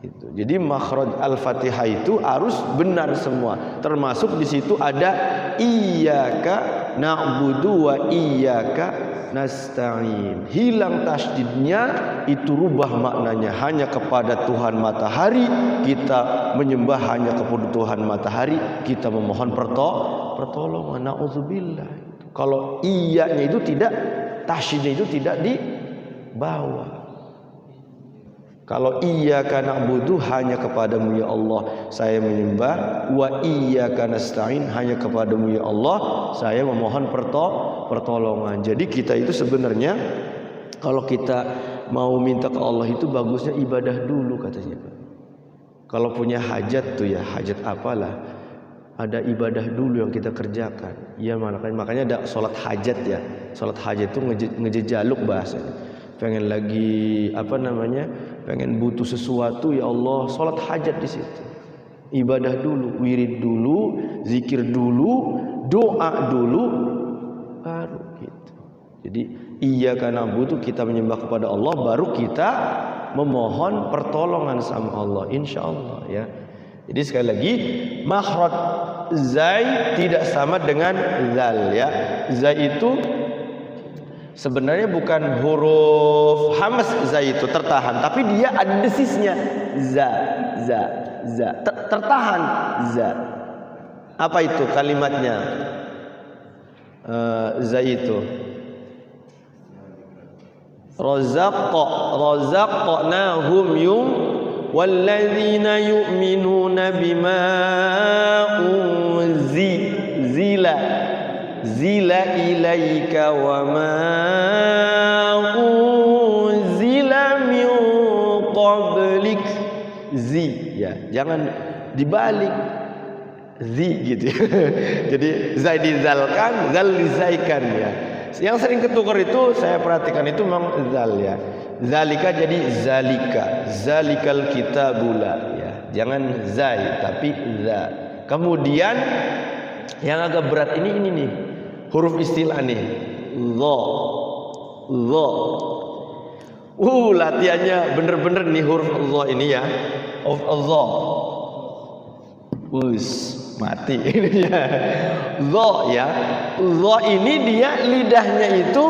Itu. Jadi makhraj Al-Fatihah itu harus benar semua. Termasuk di situ ada iyyaka na'budu wa iyyaka nasta'in. Hilang tasydidnya, itu rubah maknanya. Hanya kepada Tuhan matahari kita menyembah, hanya kepada Tuhan matahari kita memohon pertolongan. Nauzubillah. Kalau iyanya itu tidak, tasydidnya itu tidak dibawa. Kalau iyyaka na'budu, hanya kepadamu ya Allah saya menyembah, wa iyyaka nasta'in, hanya kepadamu ya Allah saya memohon pertolongan. Jadi kita itu sebenarnya kalau kita mau minta ke Allah itu bagusnya ibadah dulu katanya. Kalau punya hajat tuh ya, hajat apalah, ada ibadah dulu yang kita kerjakan. Ya makanya ada sholat hajat ya. Sholat hajat itu ngejejaluk bahasanya. Pengen lagi pengen butuh sesuatu, ya Allah, sholat hajat di situ. Ibadah dulu, wirid dulu, zikir dulu, doa dulu, baru gitu. Jadi iyyaka na'budu, kita menyembah kepada Allah, baru kita memohon pertolongan sama Allah, insyaallah ya. Jadi sekali lagi, makhraj zai tidak sama dengan zal ya. Zai itu sebenarnya bukan huruf hamz zai itu tertahan, tapi dia ada desisnya. Za. Tertahan za. Apa itu kalimatnya? Zai itu razaqnahum walladzina yu'minuna bima zila ilaika wa ma unzila min qablik. Ya, jangan dibalik zi gitu. Jadi zai dizalkan, zal dizaikan ya. Yang sering ketukar itu saya perhatikan itu memang zal ya. Zalika jadi zalikal kitabula ya. Jangan zai tapi za. Kemudian yang agak berat ini nih. Huruf istilah nih. Dha. Latihannya bener-bener nih huruf dha ini ya. Dha. Mati ini ya. Dha ya. Dha ini dia lidahnya itu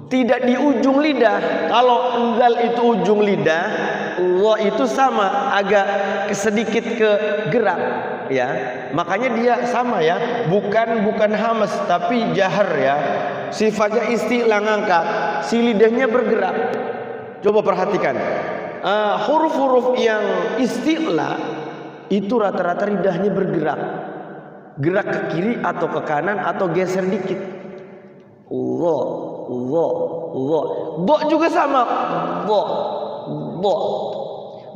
tidak di ujung lidah. Kalau zal itu ujung lidah, dha itu sama, agak sedikit ke gerak ya. Makanya dia sama ya, bukan hamz tapi jahar ya. Sifatnya isti'la, ngangkat. Si lidahnya bergerak. Coba perhatikan. Huruf-huruf yang isti'la itu rata-rata lidahnya bergerak. Gerak ke kiri atau ke kanan atau geser dikit. Dha. Dha juga sama. Dha.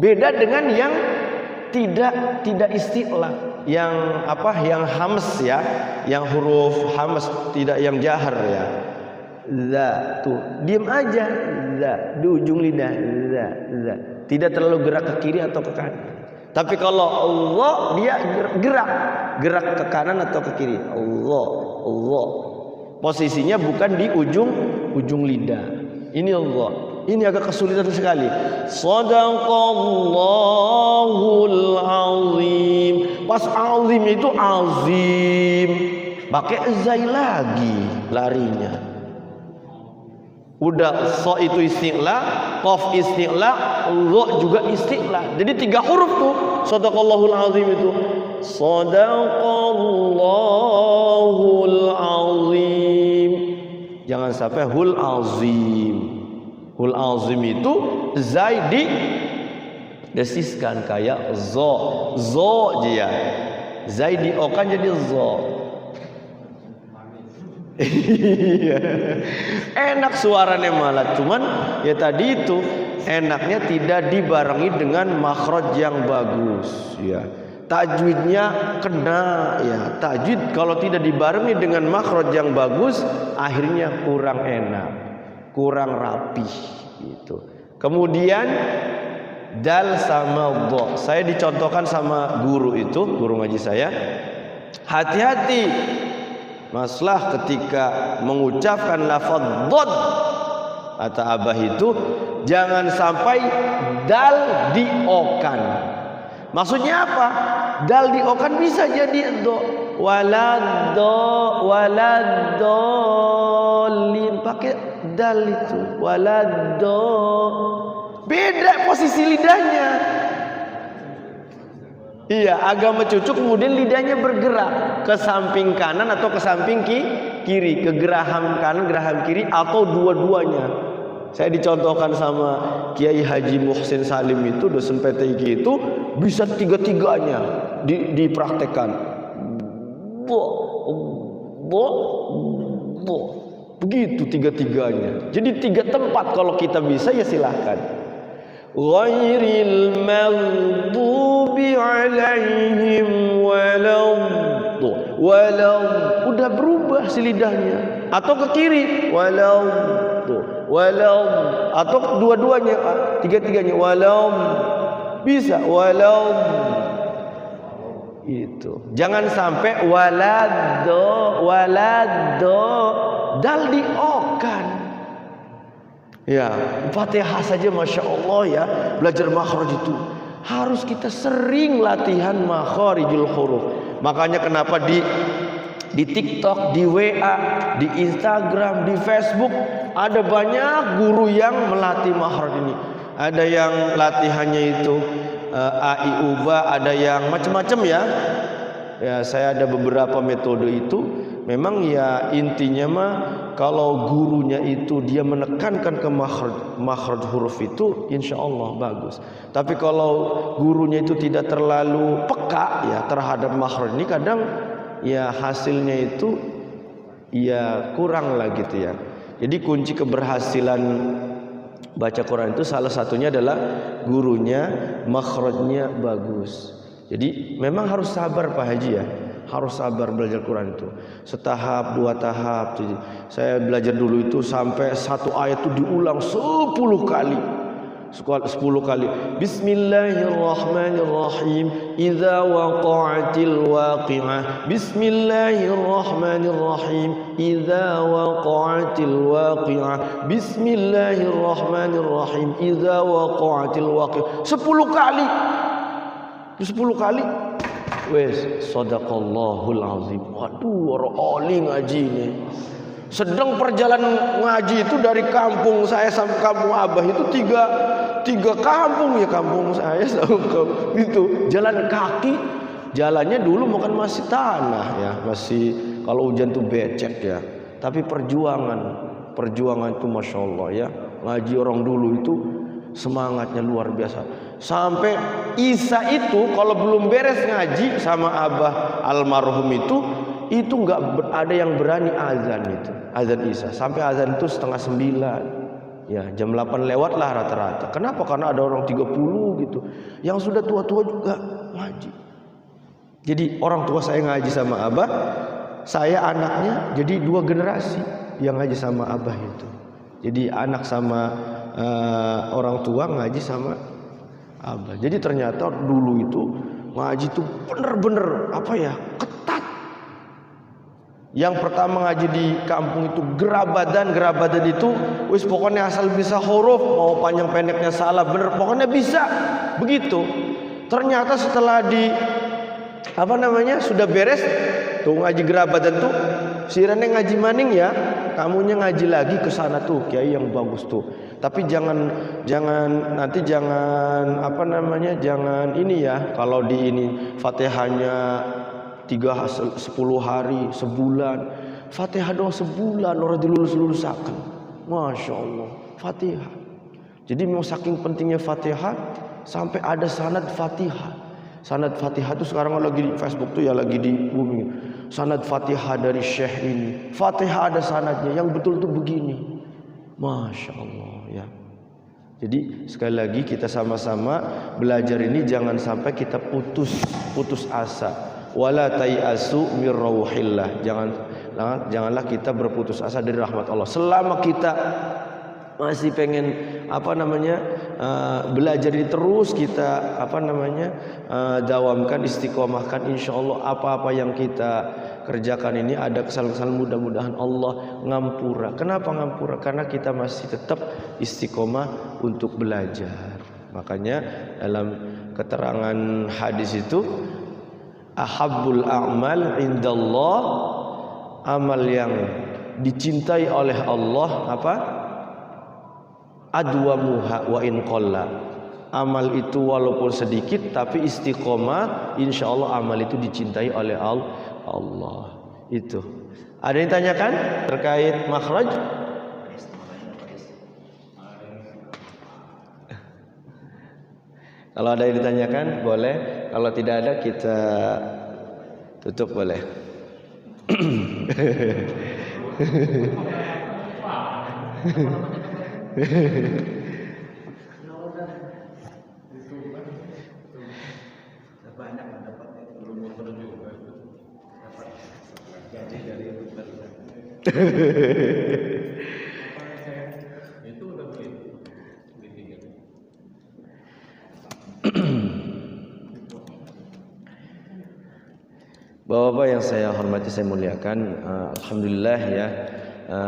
Beda dengan yang tidak isti'la, yang apa? Yang hams ya, yang huruf hams, tidak yang jahar ya. Za tuh, diam aja. Za di ujung lidah. Za. Tidak terlalu gerak ke kiri atau ke kanan. Tapi kalau Allah dia gerak ke kanan atau ke kiri. Allah. Posisinya bukan di ujung lidah. Ini Allah. Ini agak kesulitan sekali. Shadaqallahul azim. Pas azim itu azim, pakai zai lagi larinya. Udah so itu isti'la, qaf isti'la, ra juga isti'la. Jadi 3 huruf tuh. Shadaqallahul azim itu. Shadaqallahul azim. Jangan sampai hul azim. Hul azim itu zai di desiskan kayak zo dia. Zai di okan jadi zo. Enak suaranya malah, cuman ya tadi itu enaknya tidak dibarengi dengan makhraj yang bagus ya. Tajwidnya kena ya. Tajwid kalau tidak dibarengi dengan makhraj yang bagus akhirnya kurang enak, kurang rapi gitu. Kemudian dal sama dha. Saya dicontohkan sama guru itu, guru ngaji saya. Hati-hati masalah ketika mengucapkan lafaz dhad. Kata Abah itu jangan sampai dal diokan. Maksudnya apa? Dal diokan bisa jadi do. Waladolin pakai dal itu. Walado. Beda posisi lidahnya. Iya, agak mencucuk kemudian lidahnya bergerak ke samping kanan atau ke samping kiri, ke geraham kanan, geraham kiri atau dua-duanya. Saya dicontohkan sama Kiai Haji Muhsin Salim itu, dosen PTIQ itu bisa tiga-tiganya dipraktekkan. Begitu tiga-tiganya. Jadi 3 tempat kalau kita bisa ya silahkan. Ghairil maghdubi alaihim walad. Udah berubah si lidahnya. Atau ke kiri walad. Atau dua-duanya, tiga-tiganya walad. Bisa walad. Itu. Jangan sampai walado dal diokan. Ya, Fatihah saja Masya Allah ya, belajar makhraj itu harus kita sering latihan makharijul huruf. Makanya kenapa di TikTok, di WA, di Instagram, di Facebook ada banyak guru yang melatih makhraj ini. Ada yang latihannya itu a i u ba, ada yang macam-macam ya. Ya, saya ada beberapa metode itu. Memang ya intinya mah kalau gurunya itu dia menekankan ke makhraj huruf itu insya Allah bagus. Tapi kalau gurunya itu tidak terlalu peka ya terhadap makhraj ini, kadang ya hasilnya itu ya kurang lah gitu ya. Jadi kunci keberhasilan baca Quran itu salah satunya adalah gurunya makhrajnya bagus. Jadi memang harus sabar Pak Haji ya. Harus sabar belajar Quran itu. Setahap, 2 tahap. Jadi, saya belajar dulu itu sampai 1 ayat itu diulang 10 kali. 10 kali. Bismillahirrahmanirrahim. Idza waqa'atil waqi'ah. Bismillahirrahmanirrahim. Idza waqa'atil waqi'ah. Bismillahirrahmanirrahim. Idza waqa'atil waqi'ah. 10 kali. 10 kali. Wes, shadaqallahul azim. Waduh, orang oli ngaji ini. Sedang perjalanan ngaji itu dari kampung saya sampai kampung Abah itu tiga kampung ya, kampung saya sampai kampung itu jalan kaki. Jalannya dulu bukan masih tanah ya, masih kalau hujan tuh becek ya. Tapi perjuangan itu Masya Allah ya. Ngaji orang dulu itu semangatnya luar biasa. Sampai Isa itu kalau belum beres ngaji sama Abah almarhum itu nggak ada yang berani azan itu. Azan Isa. Sampai azan itu 8:30. Ya, jam 8 lewat lah rata-rata. Kenapa? Karena ada orang 30 gitu. Yang sudah tua-tua juga ngaji. Jadi orang tua saya ngaji sama Abah, saya anaknya, jadi 2 generasi yang ngaji sama Abah itu. Jadi anak sama orang tua ngaji sama Abah. Jadi ternyata dulu itu ngaji itu bener-bener ketat. Yang pertama ngaji di kampung itu gerabadan itu wis pokoknya asal bisa huruf, mau panjang pendeknya salah bener, pokoknya bisa begitu. Ternyata setelah sudah beres tuh ngaji gerabadan tuh, sirane ngaji maning ya, kamunya ngaji lagi ke sana tuh kiai yang bagus tuh. Tapi jangan ini ya, kalau di ini Fatihahnya 10 hari, sebulan. Fatihah doang sebulan orang dilulus-lulusaken. Masya Allah, Fatihah. Jadi mau saking pentingnya Fatihah sampai ada sanad Fatihah. Sanad Fatihah itu sekarang lagi di Facebook tuh ya, lagi di booming. Sanad Fatihah dari Syekh ini. Fatihah ada sanadnya yang betul tuh begini. Masya Allah ya. Jadi sekali lagi kita sama-sama belajar ini jangan sampai kita putus asa. Wala tayasu mir rauhillah. Janganlah kita berputus asa dari rahmat Allah. Selama kita masih pengen belajar ini terus kita dawamkan, istiqomahkan, insyaallah apa-apa yang kita kerjakan ini ada kesalahan-kesalahan, mudah-mudahan Allah ngampura. Kenapa ngampura? Karena kita masih tetap istiqomah untuk belajar. Makanya dalam keterangan hadis itu ahabbul a'mal indallah, amal yang dicintai oleh Allah adwamuha wa in qalla. Amal itu walaupun sedikit tapi istiqomah, insyaallah amal itu dicintai oleh Allah. Itu. Ada yang tanyakan terkait makhraj? Kalau ada yang ditanyakan boleh, kalau tidak ada kita tutup boleh. Bapak-bapak yang saya hormati, saya muliakan, alhamdulillah ya,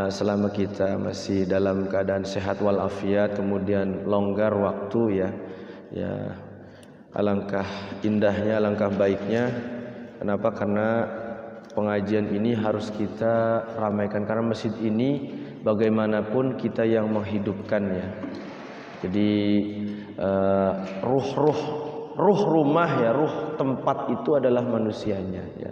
selama kita masih dalam keadaan sehat walafiat, kemudian longgar waktu ya alangkah indahnya, alangkah baiknya. Kenapa? Karena pengajian ini harus kita ramaikan, karena masjid ini bagaimanapun kita yang menghidupkannya. Jadi ruh rumah ya, ruh tempat itu adalah manusianya ya.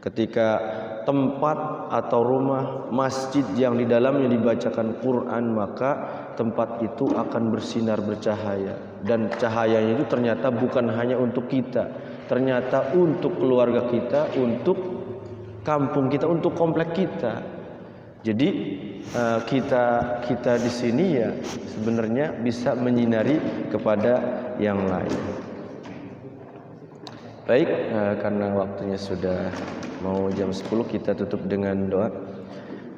Ketika tempat atau rumah masjid yang di dalamnya dibacakan Quran, maka tempat itu akan bersinar, bercahaya, dan cahayanya itu ternyata bukan hanya untuk kita, ternyata untuk keluarga kita, untuk kampung kita, untuk komplek kita. Jadi kita di sini ya sebenarnya bisa menyinari kepada yang lain. Baik, karena waktunya sudah mau jam 10, kita tutup dengan doa.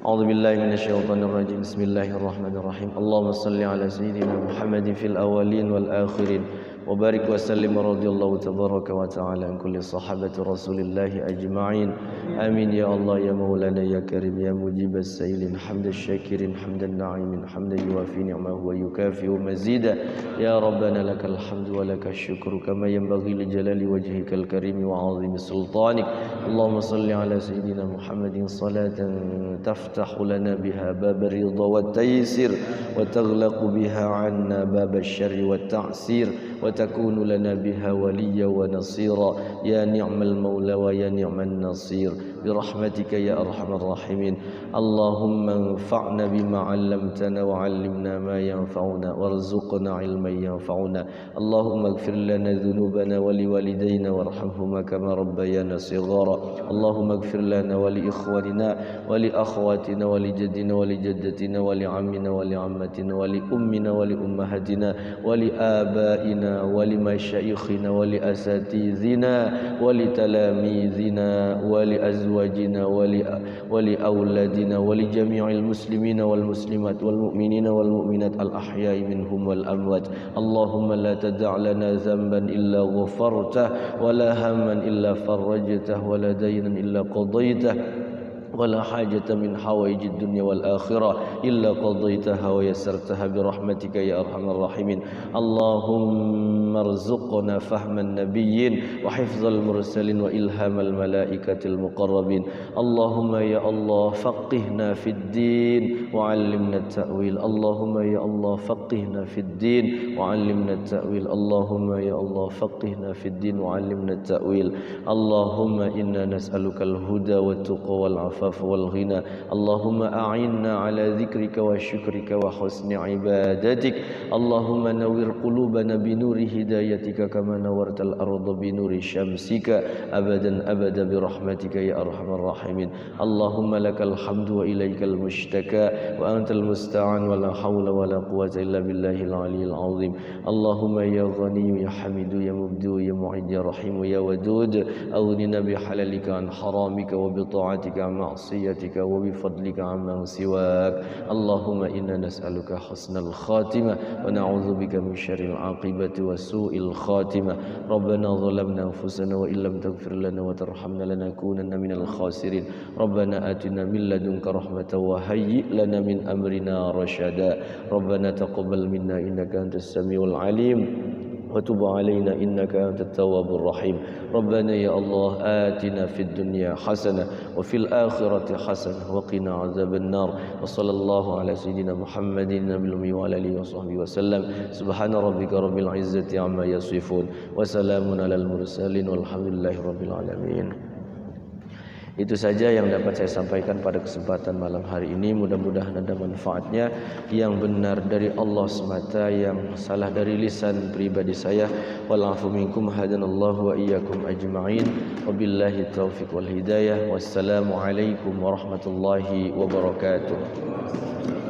A'udzubillahi minasyaitonirrajim. Bismillahirrahmanirrahim. Allahumma shalli ala sayyidina Muhammadin fil awwalin wal akhirin wa barik wa sallim radhiyallahu tabaraka wa ta'ala an kulli sahabati Rasulillah ajma'in. Amin ya Allah ya Maulana ya Karim ya mujibas sailin hamdan syakirin hamdan na'imin hamdan yuwafi ni'mahu wa yukafi'u mazida. Ya Rabbana lakal hamdu wa lakal syukru kama yanbaghi li jalali wajhikal karim wa 'azimi sultanik. Allahumma shalli ala sayyidina Muhammadin salatan taftahu lana biha bab ridha wat taysir wa taghlaqu biha 'anna bab asy-syarri wat ta'sir wa takunu lana biha waliyya wa nasira ya ni'mal maula wa ya ni'man nasir برحمتك يا أرحم الراحمين اللهم انفعنا بما علمتنا وعلمنا ما ينفعنا وارزقنا علما ينفعنا اللهم اغفر لنا ذنوبنا ولوالدينا وارحمهما كما ربيانا صغارا اللهم اغفر لنا ولإخواننا ولأخواتنا ولجدنا ولجدتنا ولعمنا ولعمتنا ولأمنا ولأمهاتنا ولآبائنا ولمشايخنا ولأساتذنا ولتلاميذنا ولأزواجنا ولأولادنا ولجميع المسلمين والمسلمات والمؤمنين والمؤمنات الأحياء منهم والأموات اللهم لا تدع لنا ذنبا إلا غفرته ولا هما إلا فرجته ولا دينا إلا قضيته ولا حاجة من حوائج الدنيا والآخرة إلا قضيتها ويسرتها برحمتك يا أرحم الراحمين اللهم ارزقنا فهم النبيين وحفظ المرسلين وإلهام الملائكة المقربين اللهم يا الله فقهنا في الدين وعلمنا التأويل اللهم يا الله فقهنا في الدين وعلمنا التأويل اللهم يا الله فقهنا في الدين وعلمنا التأويل اللهم إنا نسألك الهدى والتقى والعفاف والغنى اللهم أعنا على ذكرك وشكرك وحسن عبادتك اللهم نور قلوبنا بنور هدايتك كما نورت الأرض بنور شمسك أبدا أبدا برحمتك يا أرحم الراحمين اللهم لك الحمد وإليك المشتكى وأنت المستعان ولا حول ولا قوة إلا بالله العلي العظيم اللهم يا غني يا حميد يا مبدو يا معيد يا رحيم يا ودود أغننا بحلالك عن حرامك وبطاعتك عن معصيتك وبفضلك عمن سواك اللهم إنا نسألك حسن الخاتمة ونعوذ بك من شر العاقبة وسوء الخاتمة ربنا ظلمنا أنفسنا وإن لم تغفر لنا وترحمنا لنكونن من الخاسرين ربنا آتنا من لدنك رحمة وهيئ لنا من أمرنا رشدا ربنا تقبل منا إنك أنت السميع العليم وتب علينا إنك أنت التواب الرحيم ربنا يا الله آتنا في الدنيا حسنة وفي الآخرة حسنة وقنا عذاب النار وصلى الله على سيدنا محمد النبي الأمي وعلى آله وصحبه وسلم سبحان ربك رب العزة عما يصفون وسلام على المرسلين والحمد لله رب العالمين. Itu saja yang dapat saya sampaikan pada kesempatan malam hari ini. Mudah-mudahan ada manfaatnya. Yang benar dari Allah semata, yang salah dari lisan pribadi saya. Wal-afu minkum hadanallahu wa iyyakum ajma'in. Wabillahi taufiq wal hidayah. Wassalamu alaikum warahmatullahi wabarakatuh.